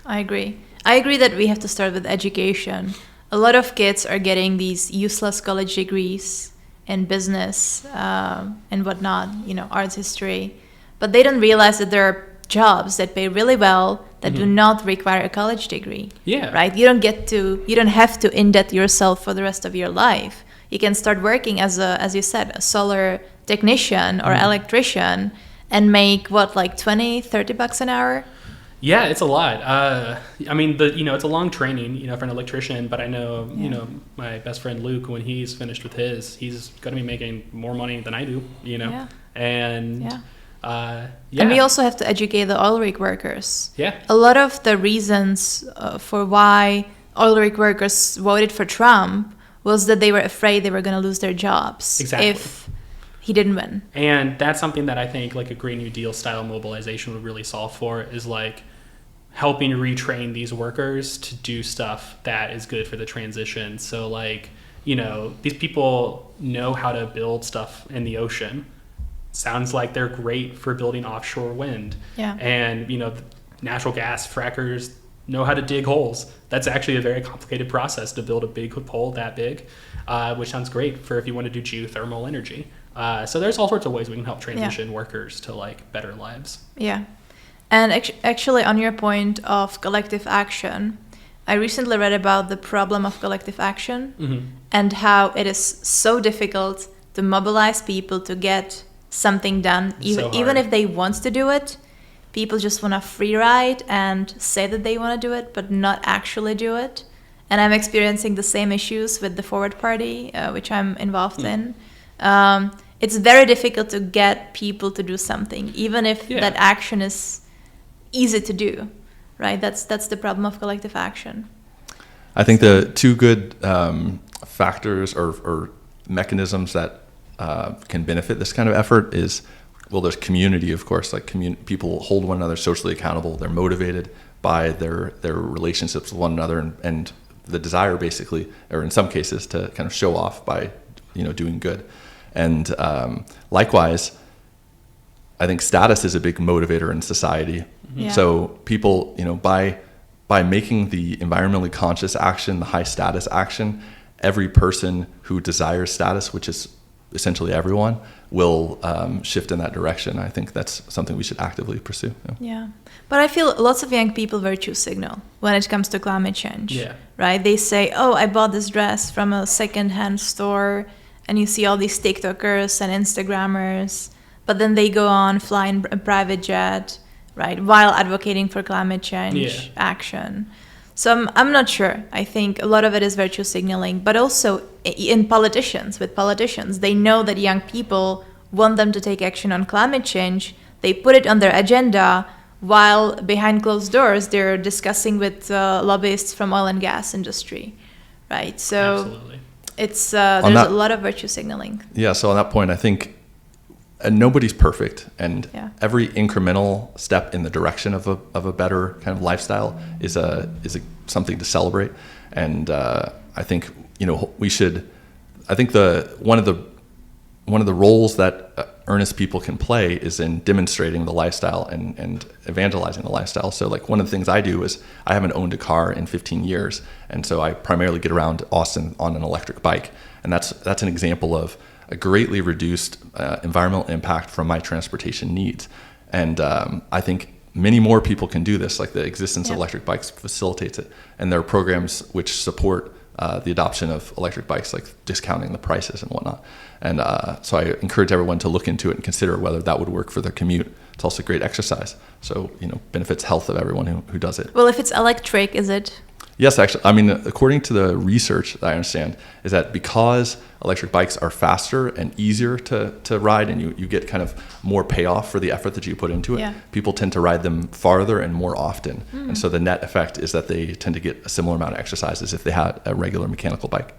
I agree. I agree that we have to start with education. A lot of kids are getting these useless college degrees in business and whatnot, arts history, but they don't realize that there are jobs that pay really well that do not require a college degree. Yeah. Right? You don't have to indebt yourself for the rest of your life. You can start working as you said, a solar technician or electrician and make like $20-$30 an hour. Yeah, it's a lot. It's a long training, for an electrician, but I know, my best friend Luke, when he's finished with his, he's going to be making more money than I do, Yeah. And and we also have to educate the oil rig workers. Yeah. A lot of the reasons for why oil rig workers voted for Trump was that they were afraid they were going to lose their jobs if he didn't win. And that's something that I think like a Green New Deal style mobilization would really solve for, is like helping retrain these workers to do stuff that is good for the transition. So like, these people know how to build stuff in the ocean. Sounds like they're great for building offshore wind. Yeah. And, natural gas frackers know how to dig holes. That's actually a very complicated process to build a big hole that big, which sounds great for if you want to do geothermal energy. So there's all sorts of ways we can help transition workers to like better lives. Yeah. And actually on your point of collective action, I recently read about the problem of collective action and how it is so difficult to mobilize people to get something done, even if they want to do it. People just want to free ride and say that they want to do it, but not actually do it. And I'm experiencing the same issues with the Forward Party, which I'm involved in. It's very difficult to get people to do something, even if that action is easy to do, right? That's the problem of collective action. I think the two good factors or mechanisms that can benefit this kind of effort is, well, there's community, of course. Like people hold one another socially accountable. They're motivated by their relationships with one another and the desire, basically, or in some cases, to kind of show off by doing good. And likewise, I think status is a big motivator in society. Yeah. So people, by making the environmentally conscious action the high status action, every person who desires status, which is essentially everyone, will shift in that direction. I think that's something we should actively pursue. Yeah. But I feel lots of young people virtue signal when it comes to climate change. Yeah. Right? They say, oh, I bought this dress from a secondhand store, and you see all these TikTokers and Instagrammers, but then they go on flying a private jet, right, while advocating for climate change action. So I'm not sure. I think a lot of it is virtue signaling, but also with politicians, they know that young people want them to take action on climate change. They put it on their agenda while behind closed doors, they're discussing with lobbyists from oil and gas industry, right? So Absolutely. It's there's a lot of virtue signaling. Yeah, so on that point, I think nobody's perfect, and every incremental step in the direction of a better kind of lifestyle is something to celebrate. And I think we should. I think one of the roles that earnest people can play is in demonstrating the lifestyle and evangelizing the lifestyle. So like one of the things I do is I haven't owned a car in 15 years, and so I primarily get around Austin on an electric bike, and that's an example of a greatly reduced environmental impact from my transportation needs. And I think many more people can do this, like the existence of electric bikes facilitates it. And there are programs which support the adoption of electric bikes, like discounting the prices and whatnot. And so I encourage everyone to look into it and consider whether that would work for their commute. It's also great exercise. So, benefits health of everyone who does it. Well, if it's electric, is it? Yes, actually. I mean, according to the research that I understand, is that because electric bikes are faster and easier to ride, and you get kind of more payoff for the effort that you put into it, people tend to ride them farther and more often. And so the net effect is that they tend to get a similar amount of exercise as if they had a regular mechanical bike.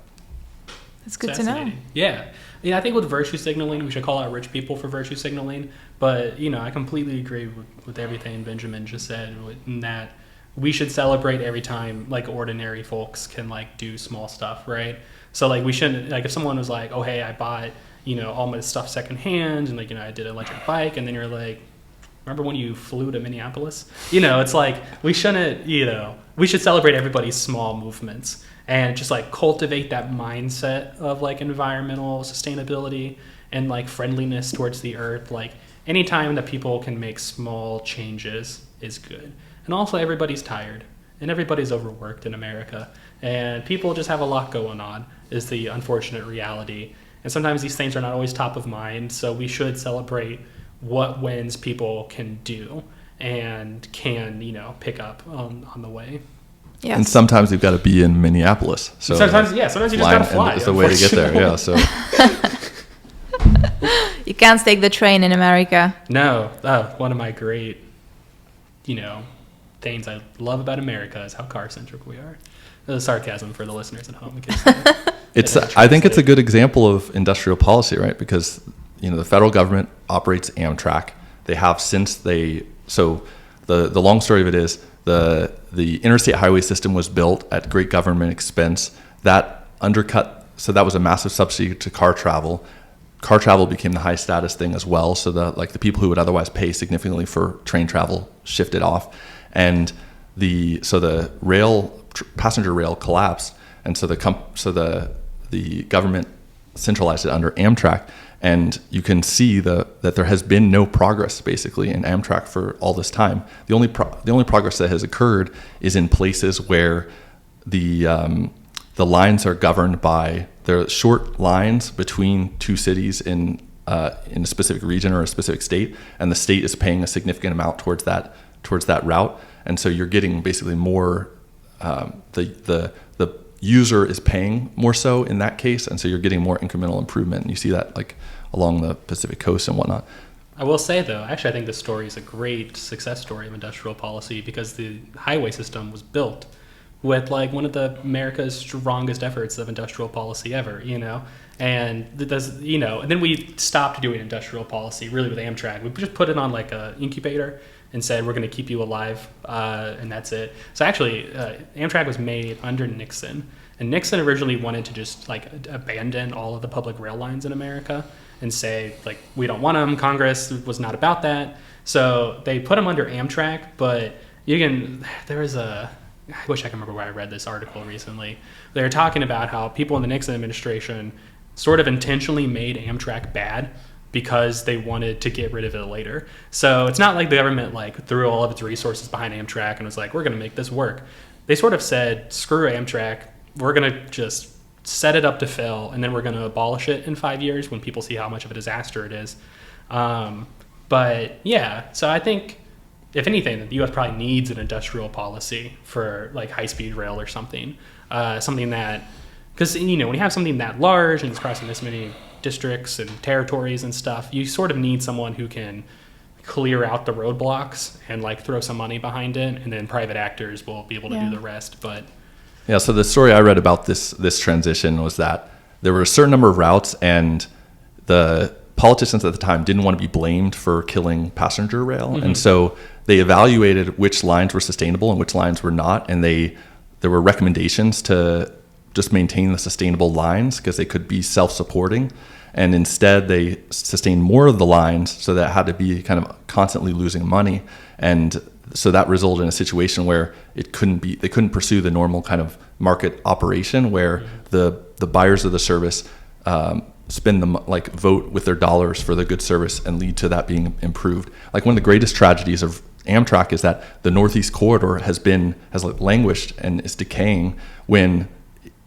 That's good to know. Yeah. I think with virtue signaling, we should call out rich people for virtue signaling. But, I completely agree with everything Benjamin just said, in that we should celebrate every time like ordinary folks can like do small stuff, right? So like we shouldn't, like if someone was like, oh hey, I bought all my stuff secondhand and like I did an electric bike, and then you're like, remember when you flew to Minneapolis? It's like we shouldn't, we should celebrate everybody's small movements and just like cultivate that mindset of like environmental sustainability and like friendliness towards the earth. Like anytime that people can make small changes is good. And also everybody's tired and everybody's overworked in America and people just have a lot going on is the unfortunate reality. And sometimes these things are not always top of mind. So we should celebrate what wins people can do and can, pick up on the way. Yes. And sometimes you've got to be in Minneapolis. So sometimes you just got to fly. It's the way to get there. Yeah. So you can't take the train in America. No. One of my great, things I love about America is how car-centric we are. Sarcasm for the listeners at home. I think it's a good example of industrial policy, right? Because the federal government operates Amtrak. They have since so the long story of it is the interstate highway system was built at great government expense. That undercut, so that was a massive subsidy to car travel. Car travel became the high status thing as well. So the people who would otherwise pay significantly for train travel shifted off, and the passenger rail collapsed, and so the government centralized it under Amtrak. And you can see that there has been no progress basically in Amtrak for all this time. The only progress that has occurred is in places where the lines are governed by the short lines between two cities in a specific region or a specific state, and the state is paying a significant amount towards that route. And so you're getting basically more. The user is paying more so in that case, and so you're getting more incremental improvement. And you see that like along the Pacific coast and whatnot. I will say though, actually I think this story is a great success story of industrial policy because the highway system was built with like one of the America's strongest efforts of industrial policy ever, and and then we stopped doing industrial policy really with Amtrak. We just put it on like a incubator and said, we're going to keep you alive, and that's it. So actually, Amtrak was made under Nixon, and Nixon originally wanted to just like abandon all of the public rail lines in America and say, like, we don't want them. Congress was not about that. So they put them under Amtrak, but I wish I can remember where I read this article recently. They were talking about how people in the Nixon administration sort of intentionally made Amtrak bad because they wanted to get rid of it later. So it's not like the government like threw all of its resources behind Amtrak and was like, we're going to make this work. They sort of said, screw Amtrak. We're going to just set it up to fail, and then we're going to abolish it in 5 years when people see how much of a disaster it is. But yeah, so I think if anything, the U.S. probably needs an industrial policy for like high-speed rail or something. Something that, because when you have something that large and it's crossing this many districts and territories and stuff, you sort of need someone who can clear out the roadblocks and like throw some money behind it, and then private actors will be able to do the rest. But yeah, so the story I read about this transition was that there were a certain number of routes, and the politicians at the time didn't want to be blamed for killing passenger rail, and so they evaluated which lines were sustainable and which lines were not, and there were recommendations to just maintain the sustainable lines because they could be self-supporting. And instead, they sustained more of the lines, so that had to be kind of constantly losing money. And so that resulted in a situation where they couldn't pursue the normal kind of market operation where the buyers of the service vote with their dollars for the good service and lead to that being improved. Like one of the greatest tragedies of Amtrak is that the Northeast Corridor has languished and is decaying when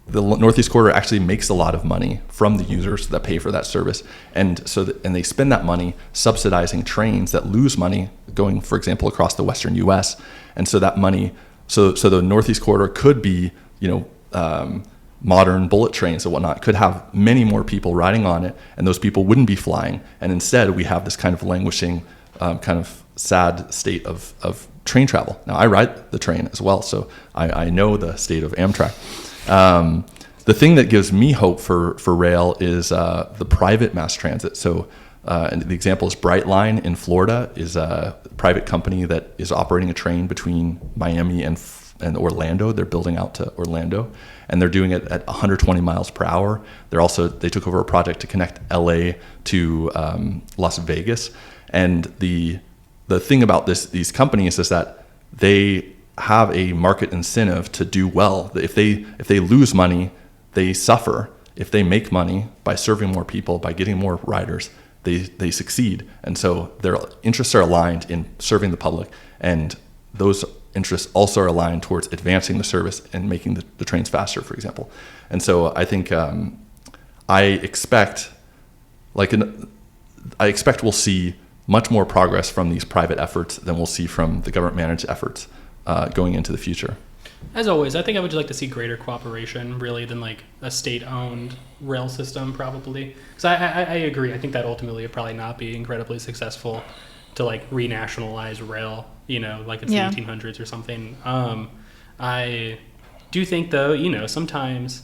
the Northeast Corridor actually makes a lot of money from the users that pay for that service, and they spend that money subsidizing trains that lose money going, for example, across the Western U.S. And so that money, so the Northeast Corridor could be, modern bullet trains and whatnot, could have many more people riding on it, and those people wouldn't be flying. And instead, we have this kind of languishing, kind of sad state of train travel. Now, I ride the train as well, so I know the state of Amtrak. The thing that gives me hope for rail is the private mass transit. So and the example is Brightline in Florida is a private company that is operating a train between Miami and Orlando. They're building out to Orlando, and they're doing it at 120 miles per hour. They took over a project to connect LA to Las Vegas, and the thing about these companies is that they have a market incentive to do well. If they lose money, they suffer. If they make money by serving more people, by getting more riders, they succeed. And so their interests are aligned in serving the public, and those interests also are aligned towards advancing the service and making the trains faster, for example. And so I think I expect we'll see much more progress from these private efforts than we'll see from the government-managed efforts going into the future. As always, I think I would like to see greater cooperation, really, than like a state-owned rail system, probably. Because I agree. I think that ultimately would probably not be incredibly successful to like renationalize rail, like it's the 1800s or something. I do think, though, sometimes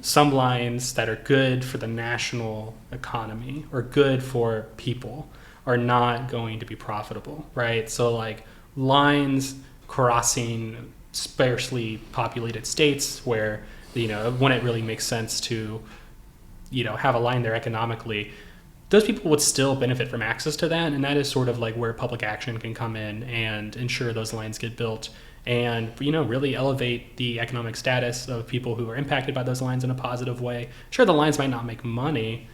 some lines that are good for the national economy or good for people are not going to be profitable, right? So like lines crossing sparsely populated states where, when it really makes sense to, have a line there economically, those people would still benefit from access to that. And that is sort of like where public action can come in and ensure those lines get built and, really elevate the economic status of people who are impacted by those lines in a positive way. Sure, the lines might not make money,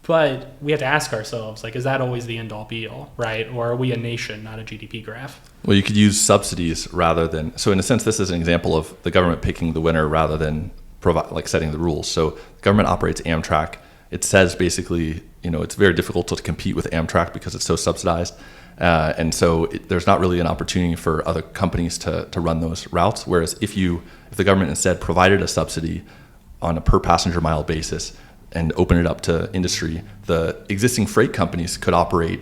but we have to ask ourselves, like, is that always the end all be all, right? Or are we a nation, not a GDP graph? Well, you could use subsidies rather than, so in a sense, this is an example of the government picking the winner rather than setting the rules. So the government operates Amtrak. It says basically, it's very difficult to compete with Amtrak because it's so subsidized. And so there's not really an opportunity for other companies to run those routes. Whereas if the government instead provided a subsidy on a per passenger mile basis and open it up to industry, the existing freight companies could operate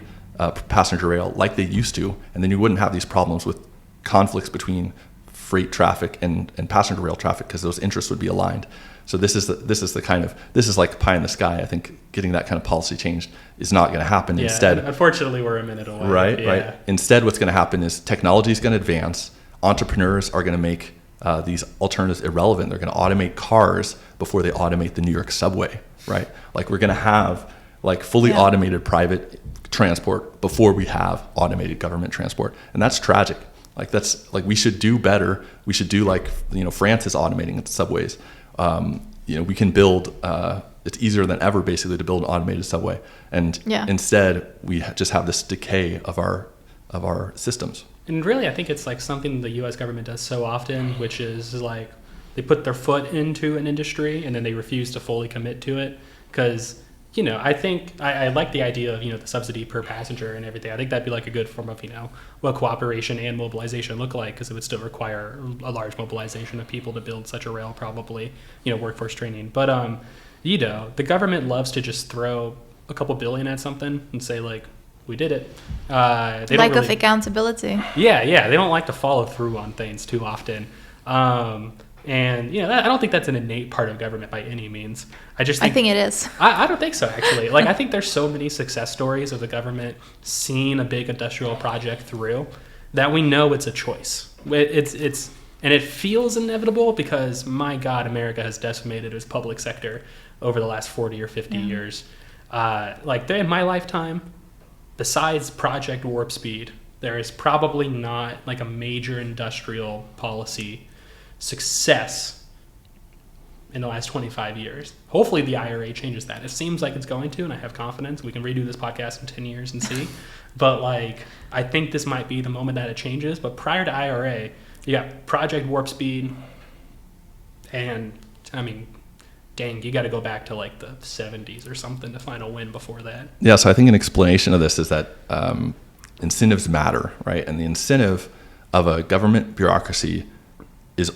passenger rail like they used to, and then you wouldn't have these problems with conflicts between freight traffic and passenger rail traffic because those interests would be aligned. So this is like pie in the sky. I think getting that kind of policy changed is not going to happen. Yeah, Instead, unfortunately, we're a minute away. Right. Instead, what's going to happen is technology is going to advance. Entrepreneurs are going to make these alternatives irrelevant. They're going to automate cars before they automate the New York subway, right? Like we're going to have like fully automated private transport before we have automated government transport, and that's tragic. Like we should do better. We should do like France is automating its subways. We can build. It's easier than ever, basically, to build an automated subway, and instead we just have this decay of our systems. And really, I think it's like something the U.S. government does so often, which is like they put their foot into an industry and then they refuse to fully commit to it. Because, I think I like the idea of, the subsidy per passenger and everything. I think that'd be like a good form of, what cooperation and mobilization look like, because it would still require a large mobilization of people to build such a rail, probably, workforce training. But, the government loves to just throw a couple billion at something and say, like, we did it. Lack of accountability. Yeah. They don't like to follow through on things too often. And, I don't think that's an innate part of government by any means. I think it is. I don't think so, actually. Like, I think there's so many success stories of the government seeing a big industrial project through that we know it's a choice. And it feels inevitable because, my God, America has decimated its public sector over the last 40 or 50 years. In my lifetime, besides Project Warp Speed, there is probably not like a major industrial policy success in the last 25 years. Hopefully the IRA changes that. It seems like it's going to, and I have confidence. We can redo this podcast in 10 years and see. But I think this might be the moment that it changes. But prior to IRA, you got Project Warp Speed, and dang, you got to go back to like the 70s or something to find a win before that. Yeah, so I think an explanation of this is that incentives matter, right? And the incentive of a government bureaucracy is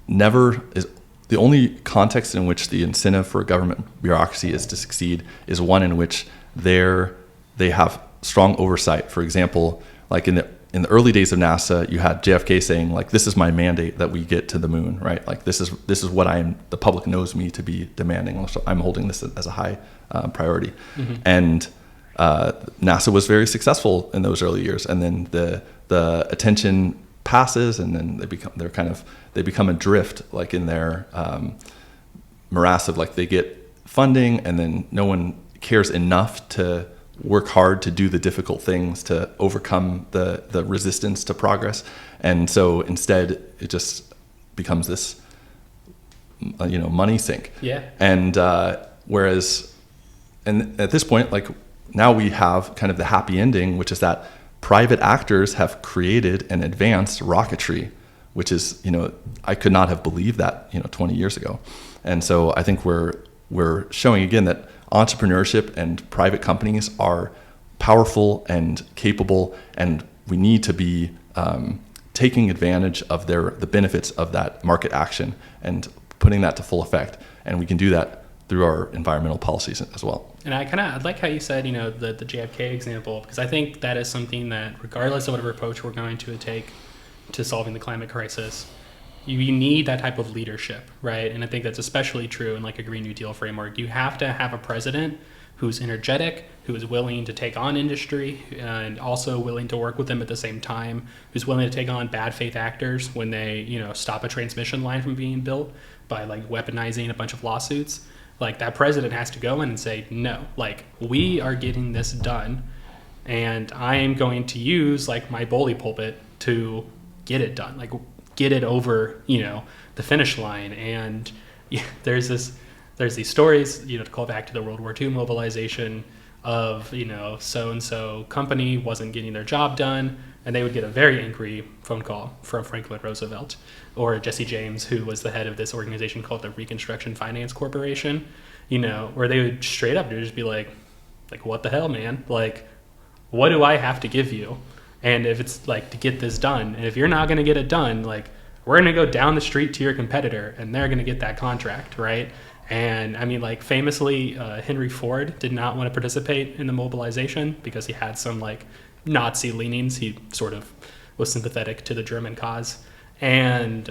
the only context in which the incentive for a government bureaucracy is to succeed is one in which they have strong oversight. For example, like in the early days of NASA, you had JFK saying, like, this is my mandate that we get to the moon, right? Like, this is what the public knows me to be demanding. So I'm holding this as a high priority. Mm-hmm. And NASA was very successful in those early years. And then the attention passes, and then they become adrift, like in their morass of, like, they get funding, and then no one cares enough to work hard to do the difficult things to overcome the resistance to progress. And so instead it just becomes this money sink. Yeah. And whereas, and at this point, like, now we have kind of the happy ending, which is that private actors have created and advanced rocketry, which is, I could not have believed that 20 years ago. And so I think we're showing again that entrepreneurship and private companies are powerful and capable, and we need to be taking advantage of the benefits of that market action and putting that to full effect. And we can do that through our environmental policies as well. And I like how you said, the JFK example, because I think that is something that, regardless of whatever approach we're going to take to solving the climate crisis, you need that type of leadership, right? And I think that's especially true in like a Green New Deal framework. You have to have a president who's energetic, who is willing to take on industry and also willing to work with them at the same time, who's willing to take on bad faith actors when they, stop a transmission line from being built by like weaponizing a bunch of lawsuits. Like, that president has to go in and say, no, like, we are getting this done, and I am going to use like my bully pulpit to get it done, like get it over, the finish line. And there's these stories, to call back to the World War II mobilization of, so-and-so company wasn't getting their job done, and they would get a very angry phone call from Franklin Roosevelt or Jesse James, who was the head of this organization called the Reconstruction Finance Corporation, where they would straight up just be like, what the hell, man? Like, what do I have to give you? And if it's like to get this done, and if you're not going to get it done, like, we're going to go down the street to your competitor and they're going to get that contract, right? And I mean, like, famously, Henry Ford did not want to participate in the mobilization because he had some like Nazi leanings. He sort of was sympathetic to the German cause. And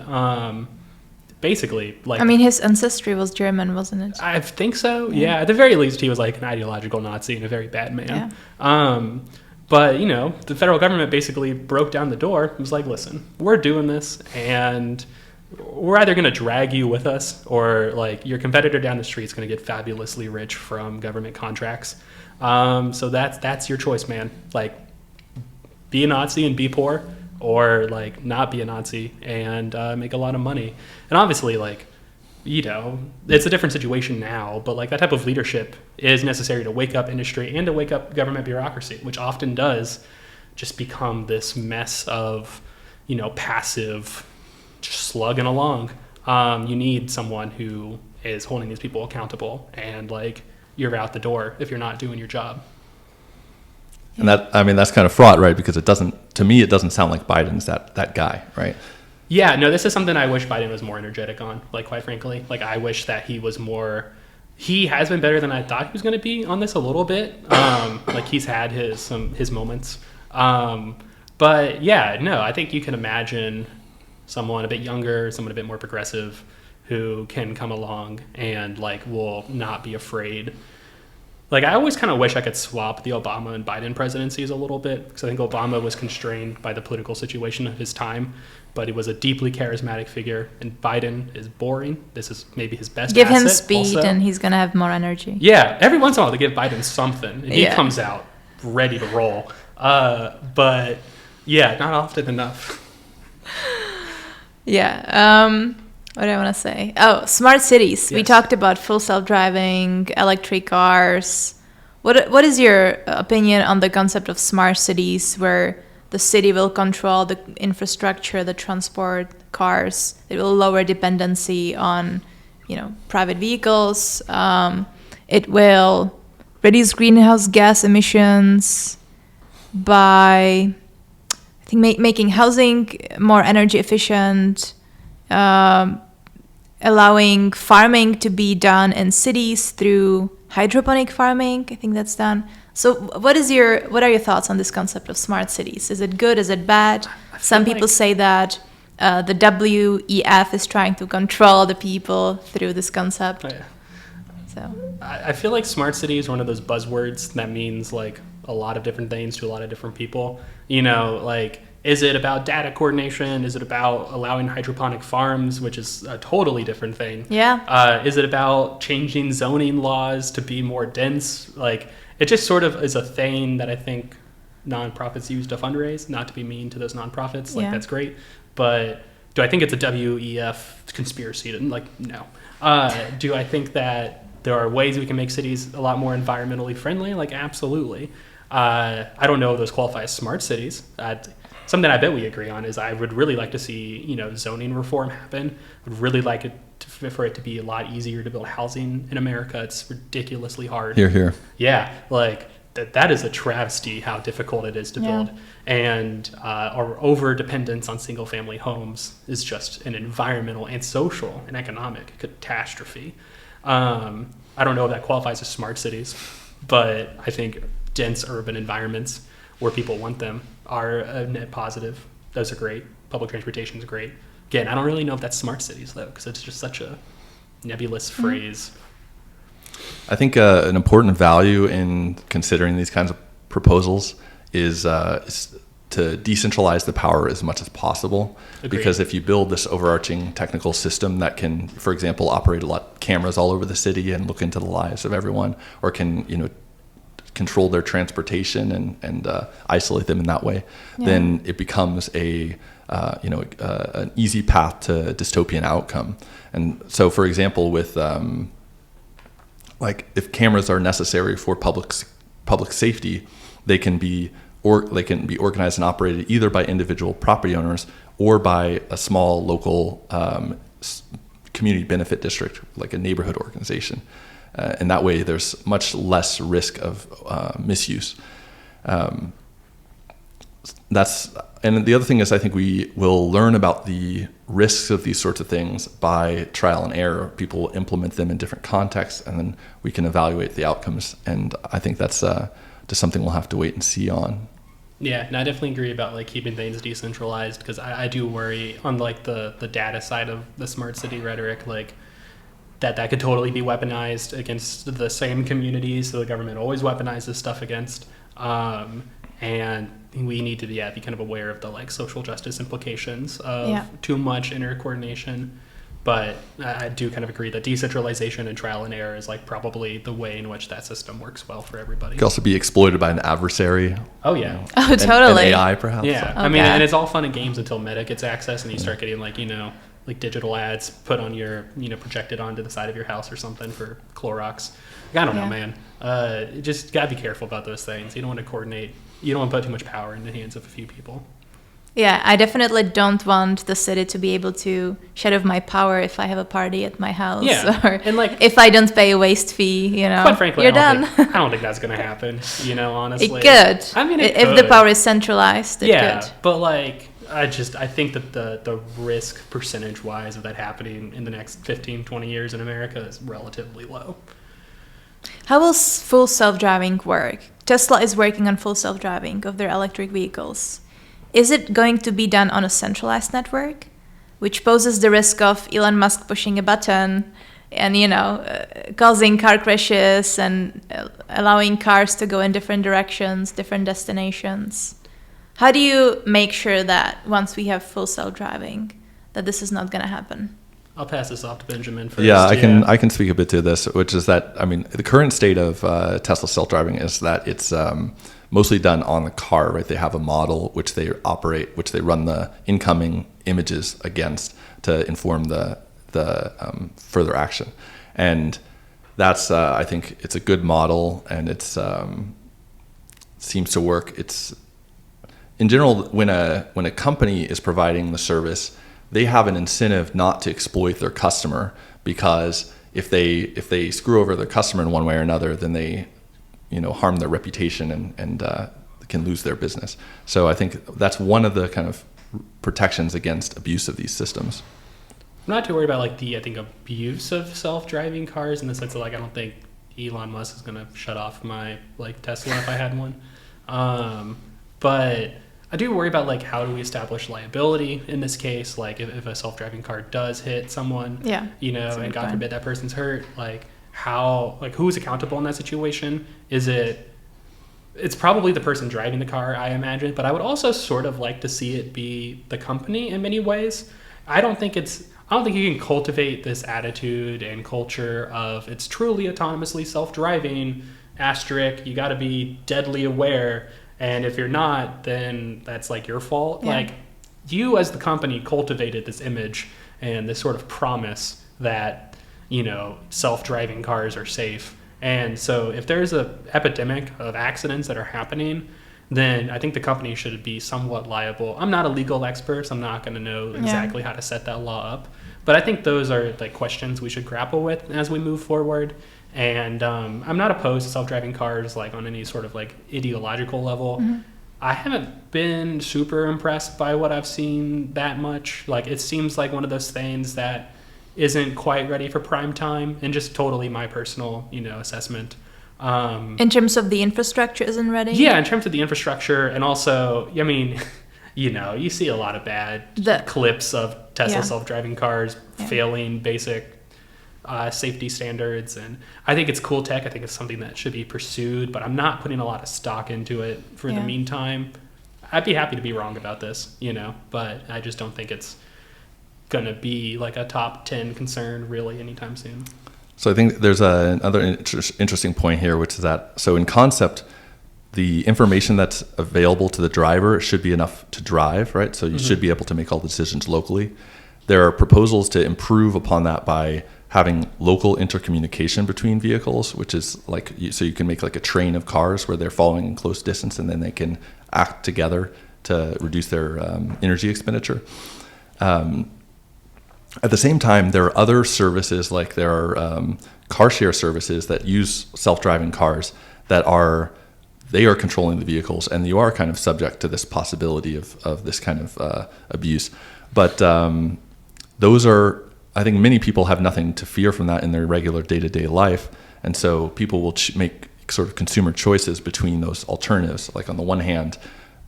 basically, like, I mean, his ancestry was German, wasn't it? I think so. Yeah. At the very least, he was like an ideological Nazi and a very bad man. Yeah. But, the federal government basically broke down the door and was like, listen, we're doing this, and we're either going to drag you with us, or like your competitor down the street is going to get fabulously rich from government contracts. So that's your choice, man. Like, be a Nazi and be poor, or like not be a Nazi and make a lot of money. And obviously, like, it's a different situation now, but like that type of leadership is necessary to wake up industry and to wake up government bureaucracy, which often does just become this mess of, passive, just slugging along. You need someone who is holding these people accountable, and like, you're out the door if you're not doing your job. And that's kind of fraught, right? Because it doesn't sound like Biden's that guy, right? Yeah, no, this is something I wish Biden was more energetic on, like, quite frankly. Like, I wish that he has been better than I thought he was going to be on this a little bit. Like, he's had his moments. But yeah, no, I think you can imagine someone a bit younger, someone a bit more progressive, who can come along and like will not be afraid. Like, I always kind of wish I could swap the Obama and Biden presidencies a little bit, because I think Obama was constrained by the political situation of his time, but he was a deeply charismatic figure, and Biden is boring. This is maybe his best Give asset him speed also. and he's going to have more energy. Yeah, every once in a while they give Biden something, and he comes out ready to roll. But yeah, not often enough. Yeah. What do I want to say? Oh, smart cities. Yes. We talked about full self-driving, electric cars. What is your opinion on the concept of smart cities, where the city will control the infrastructure, the transport, cars? It will lower dependency on, private vehicles. It will reduce greenhouse gas emissions by, I think, making housing more energy efficient. Allowing farming to be done in cities through hydroponic farming. I think that's done. So what are your thoughts on this concept of smart cities? Is it good? Is it bad? Some people say that the WEF is trying to control the people through this concept. Oh, yeah. So I feel like smart city is one of those buzzwords that means like a lot of different things to a lot of different people. Like, is it about data coordination? Is it about allowing hydroponic farms, which is a totally different thing? Yeah. Is it about changing zoning laws to be more dense? Like, it just sort of is a thing that I think nonprofits use to fundraise. Not to be mean to those nonprofits, like that's great, but do I think it's a WEF conspiracy? Like, no. Do I think that there are ways we can make cities a lot more environmentally friendly? Like, absolutely. I don't know if those qualify as smart cities. Something I bet we agree on is I would really like to see, zoning reform happen. I would really like for it to be a lot easier to build housing in America. It's ridiculously hard. Here. Yeah, like that is a travesty how difficult it is to build. And our over-dependence on single-family homes is just an environmental and social and economic catastrophe. I don't know if that qualifies as smart cities, but I think dense urban environments where people want them are a net positive. Those are great. Public transportation is great. Again, I don't really know if that's smart cities, though, because it's just such a nebulous phrase. I think an important value in considering these kinds of proposals is to decentralize the power as much as possible. Agreed. Because if you build this overarching technical system that can, for example, operate a lot of cameras all over the city and look into the lives of everyone, or can, control their transportation and isolate them in that way, then it becomes an easy path to dystopian outcome. And so, for example, with if cameras are necessary for public safety, they can be organized and operated either by individual property owners or by a small local community benefit district, like a neighborhood organization. And that way, there's much less risk of misuse. And the other thing is, I think we will learn about the risks of these sorts of things by trial and error. People will implement them in different contexts, and then we can evaluate the outcomes. And I think that's just something we'll have to wait and see on. Yeah, and I definitely agree about keeping things decentralized, because I do worry on the data side of the smart city rhetoric, that could totally be weaponized against the same communities that the government always weaponizes stuff against. And we need to be kind of aware of the social justice implications of too much intercoordination. But I do kind of agree that decentralization and trial and error is probably the way in which that system works well for everybody. It could also be exploited by an adversary. Oh, yeah. Oh, totally. And AI, perhaps. Yeah. Oh, I mean, God. and it's all fun and games until Meta gets access and you start getting digital ads put on your, projected onto the side of your house or something for Clorox. I don't know, man. Just gotta be careful about those things. You don't want to coordinate. You don't want to put too much power in the hands of a few people. Yeah, I definitely don't want the city to be able to shut off my power if I have a party at my house. Yeah, or and if I don't pay a waste fee, Quite frankly, you're done. I don't think that's gonna happen. Honestly, It could. I mean, if the power is centralized, it could. But I think that the risk percentage-wise of that happening in the next 15, 20 years in America is relatively low. How will full self-driving work? Tesla is working on full self-driving of their electric vehicles. Is it going to be done on a centralized network, which poses the risk of Elon Musk pushing a button and, causing car crashes and allowing cars to go in different directions, different destinations? How do you make sure that once we have full self-driving, that this is not going to happen? I'll pass this off to Benjamin first. Yeah, I can speak a bit to this, which is that, the current state of Tesla self-driving is that it's mostly done on the car, right? They have a model which they operate, which they run the incoming images against to inform the further action. And that's, I think it's a good model, and it's seems to work. It's, in general, when a company is providing the service, they have an incentive not to exploit their customer, because if they screw over their customer in one way or another, then they harm their reputation and can lose their business. So I think that's one of the kind of protections against abuse of these systems. I'm not too worried about the abuse of self-driving cars, in the sense of I don't think Elon Musk is gonna shut off my Tesla if I had one. But I do worry about how do we establish liability in this case? If a self-driving car does hit someone, and God forbid that person's hurt, how who's accountable in that situation? Is it it's probably the person driving the car, I imagine, but I would also sort of like to see it be the company in many ways. I don't think you can cultivate this attitude and culture of it's truly autonomously self-driving, asterisk, you got to be deadly aware, and if you're not, then that's like your fault. Yeah. Like, you as the company cultivated this image and this sort of promise that, you know, self-driving cars are safe. And so if there's a epidemic of accidents that are happening, then I think the company should be somewhat liable. I'm not a legal expert, so I'm not going to know exactly how to set that law up. But I think those are like questions we should grapple with as we move forward. And I'm not opposed to self-driving cars like on any sort of like ideological level. Mm-hmm. I haven't been super impressed by what I've seen that much. Like, it seems like one of those things that isn't quite ready for prime time, and just totally my personal, you know, assessment. In terms of the infrastructure isn't ready? Yeah, in terms of the infrastructure, and also, I mean, you know, you see a lot of bad clips of Tesla self-driving cars failing basic safety standards, and I think it's cool tech. I think it's something that should be pursued, but I'm not putting a lot of stock into it for the meantime. I'd be happy to be wrong about this, you know, but I just don't think it's going to be like a top 10 concern really anytime soon. So I think there's another interesting point here, which is that, so in concept, the information that's available to the driver should be enough to drive, right? So you should be able to make all the decisions locally. There are proposals to improve upon that by having local intercommunication between vehicles, which is like, so you can make like a train of cars where they're following in close distance, and then they can act together to reduce their energy expenditure. At the same time, there are other services, like there are car share services that use self-driving cars that they are controlling the vehicles, and you are kind of subject to this possibility of this kind of abuse. But those are, I think many people have nothing to fear from that in their regular day-to-day life, and so people will make sort of consumer choices between those alternatives. Like on the one hand,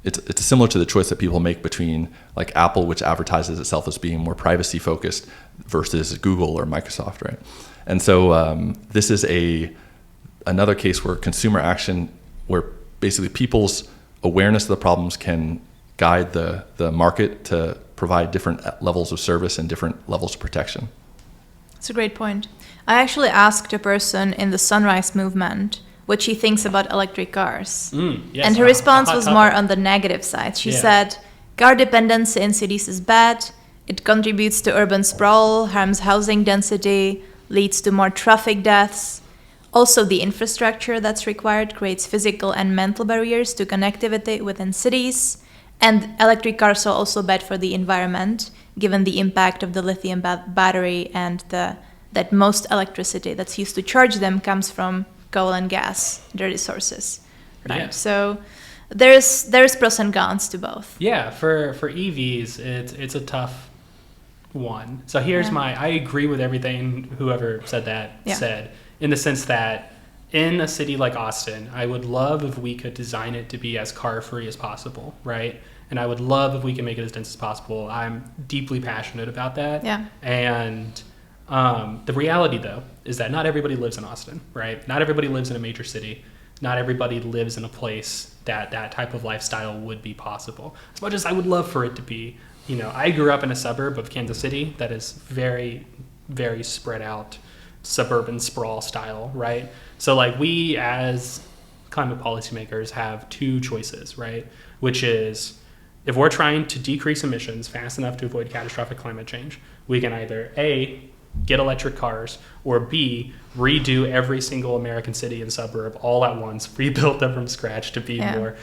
it's similar to the choice that people make between like Apple, which advertises itself as being more privacy focused, versus Google or Microsoft, right? And so this is another case where consumer action, where basically people's awareness of the problems can guide the market to provide different levels of service and different levels of protection. That's a great point. I actually asked a person in the Sunrise Movement what she thinks about electric cars. Yes, and her response was more on the negative side. She said, car dependency in cities is bad. It contributes to urban sprawl, harms housing density, leads to more traffic deaths. Also, the infrastructure that's required creates physical and mental barriers to connectivity within cities. And electric cars are also bad for the environment, given the impact of the lithium battery and that most electricity that's used to charge them comes from coal and gas, dirty sources, right? Yeah. So there's pros and cons to both. Yeah, for EVs, it's a tough one. So here's I agree with everything whoever said that said, in the sense that in a city like Austin, I would love if we could design it to be as car-free as possible, right? And I would love if we can make it as dense as possible. I'm deeply passionate about that. Yeah. And the reality, though, is that not everybody lives in Austin, right? Not everybody lives in a major city. Not everybody lives in a place that type of lifestyle would be possible. As much as I would love for it to be, you know, I grew up in a suburb of Kansas City that is very, very spread out suburban sprawl style, right? So like we as climate policymakers have two choices, right? Which is, if we're trying to decrease emissions fast enough to avoid catastrophic climate change, we can either A, get electric cars, or B, redo every single American city and suburb all at once, rebuild them from scratch to be more.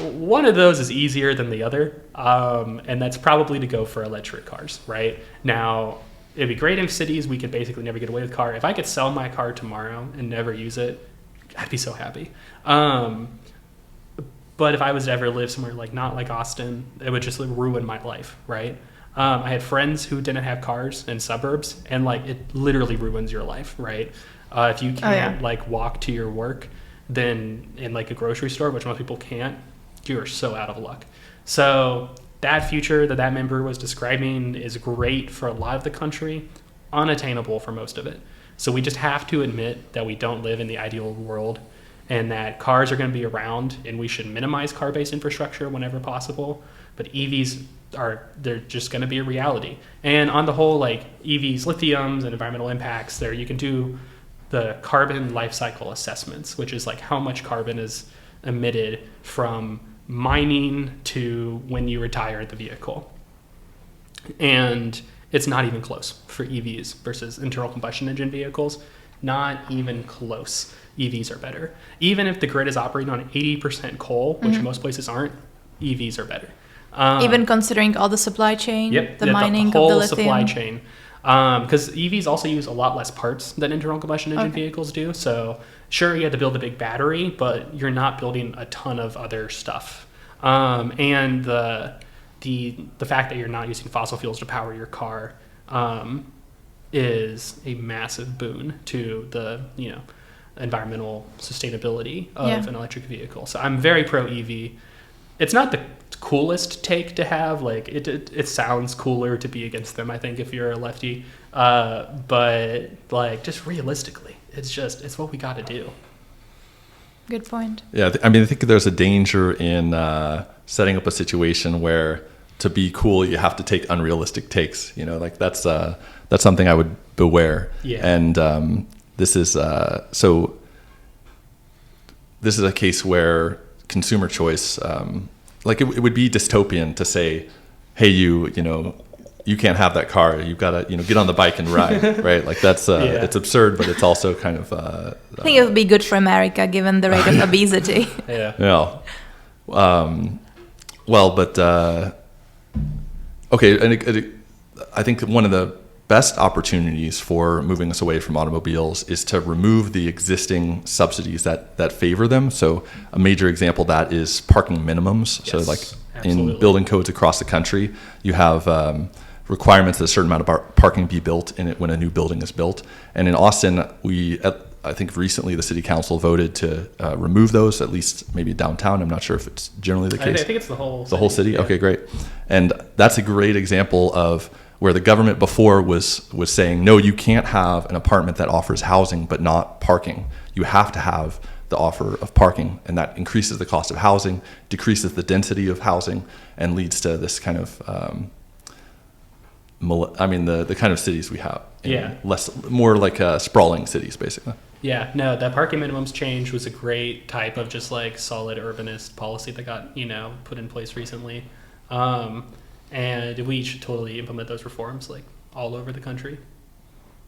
One of those is easier than the other, and that's probably to go for electric cars, right? Now, it'd be great in cities we could basically never get away with car. If I could sell my car tomorrow and never use it, I'd be so happy. But if I was to ever live somewhere like not like Austin, it would just ruin my life, right? I had friends who didn't have cars in suburbs, and like it literally ruins your life, right? If you can't like walk to your work, then in like a grocery store, which most people can't, you are so out of luck. So that future that member was describing is great for a lot of the country, unattainable for most of it. So we just have to admit that we don't live in the ideal world, and that cars are going to be around, and we should minimize car-based infrastructure whenever possible. But EVs they're just going to be a reality. And on the whole, like EVs, lithiums, and environmental impacts, there you can do the carbon life cycle assessments, which is like how much carbon is emitted from mining to when you retire the vehicle. And it's not even close for EVs versus internal combustion engine vehicles. Not even close. EVs are better. Even if the grid is operating on 80% coal, which most places aren't, EVs are better. Even considering all the supply chain, the mining the whole of the lithium. supply chain. Because EVs also use a lot less parts than internal combustion engine vehicles do. So sure, you have to build a big battery, but you're not building a ton of other stuff. And the fact that you're not using fossil fuels to power your car is a massive boon to the environmental sustainability of an electric vehicle. So I'm very pro EV. It's not the coolest take to have. Like it sounds cooler to be against them, I think, if you're a lefty. But like just realistically, it's what we got to do. Good point. Yeah, I mean, I think there's a danger in setting up a situation where to be cool you have to take unrealistic takes. Like that's something I would beware. Yeah. And this is a case where consumer choice, like it would be dystopian to say, hey, you can't have that car. You've got to get on the bike and ride, right? Like that's it's absurd, but it's also kind of. I think it would be good for America given the rate of obesity. Yeah. Well, but okay, and I think one of the best opportunities for moving us away from automobiles is to remove the existing subsidies that favor them. So a major example of that is parking minimums. Yes, so like absolutely. in building codes across the country, you have requirements that a certain amount of parking be built in it when a new building is built. And in Austin, I think recently the city council voted to remove those, at least maybe downtown. I'm not sure if it's generally the case. I think it's the whole city. The whole city? Yeah. Okay, great. And that's a great example of where the government before was saying, no, you can't have an apartment that offers housing but not parking. You have to have the offer of parking, and that increases the cost of housing, decreases the density of housing, and leads to this kind of, the kind of cities we have. More like sprawling cities, basically. Yeah, no, that parking minimums change was a great type of just like solid urbanist policy that got, put in place recently. And we should totally implement those reforms like all over the country.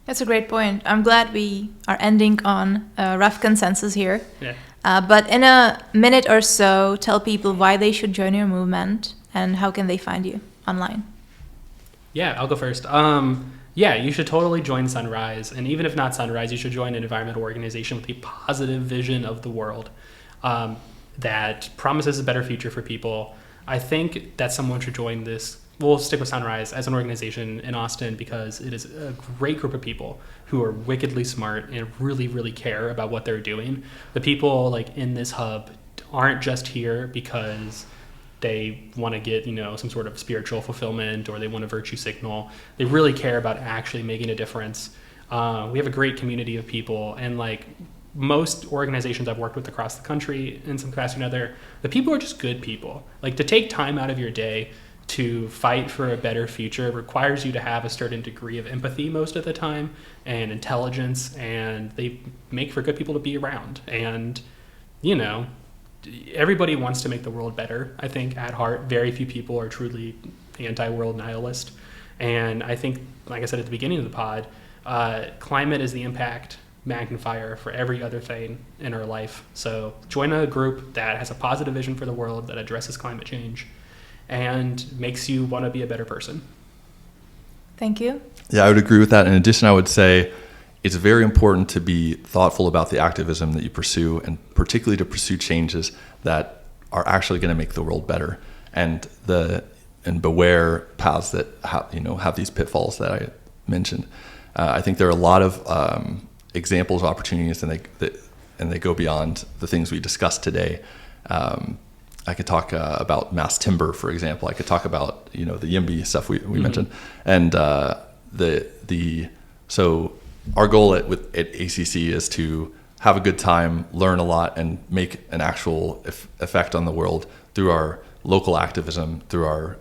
That's a great point. I'm glad we are ending on a rough consensus here. Yeah. But in a minute or so, tell people why they should join your movement and how can they find you online. Yeah, I'll go first. You should totally join Sunrise. And even if not Sunrise, you should join an environmental organization with a positive vision of the world that promises a better future for people. I think that someone should join this. We'll stick with Sunrise as an organization in Austin because it is a great group of people who are wickedly smart and really, really care about what they're doing. The people like in this hub aren't just here because they want to get, some sort of spiritual fulfillment or they want a virtue signal. They really care about actually making a difference. We have a great community of people, and like most organizations I've worked with across the country in some capacity or another, the people are just good people. Like to take time out of your day to fight for a better future requires you to have a certain degree of empathy most of the time and intelligence, and they make for good people to be around. And, everybody wants to make the world better, I think, at heart. Very few people are truly anti-world nihilist. And I think, like I said at the beginning of the pod, climate is the impact magnifier for every other thing in our life. So join a group that has a positive vision for the world, that addresses climate change, and makes you want to be a better person. Thank you. Yeah, I would agree with that. In addition, I would say it's very important to be thoughtful about the activism that you pursue, and particularly to pursue changes that are actually going to make the world better, and beware paths that have these pitfalls that I mentioned. I think there are a lot of examples of opportunities, and they go beyond the things we discussed today. I could talk about mass timber, for example. I could talk about the YIMBY stuff we mentioned, and so our goal at ACC is to have a good time, learn a lot, and make an actual effect on the world through our local activism, through our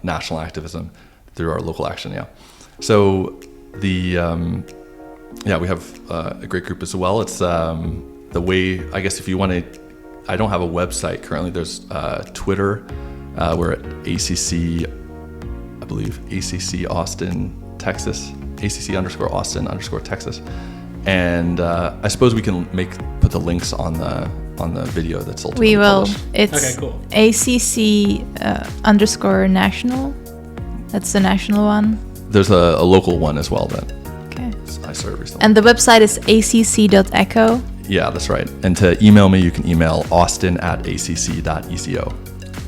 national activism, through our local action. Yeah. So we have a great group as well. It's the way, I guess, if you want to. I don't have a website currently. There's Twitter. We're at ACC, I believe, ACC Austin, Texas, ACC_Austin_ Texas. And I suppose we can put the links on the video that's ultimately We will. published. It's Okay, cool. ACC_national. That's the national one. There's a local one as well that Okay. I started recently. And the website is acc.echo. Yeah, that's right. And to email me, you can email austin@acc.eco.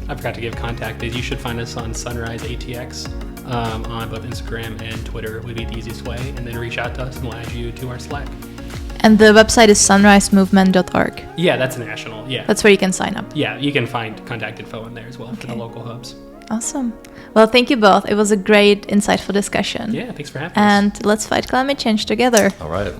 I forgot to give contact. You should find us on Sunrise ATX on both Instagram and Twitter would be the easiest way. And then reach out to us and we'll add you to our Slack. And the website is sunrisemovement.org. Yeah, that's national. Yeah. That's where you can sign up. Yeah, you can find contact info in there as well for the Okay. local hubs. Awesome. Well, thank you both. It was a great, insightful discussion. Yeah, thanks for having us. And let's fight climate change together. All right.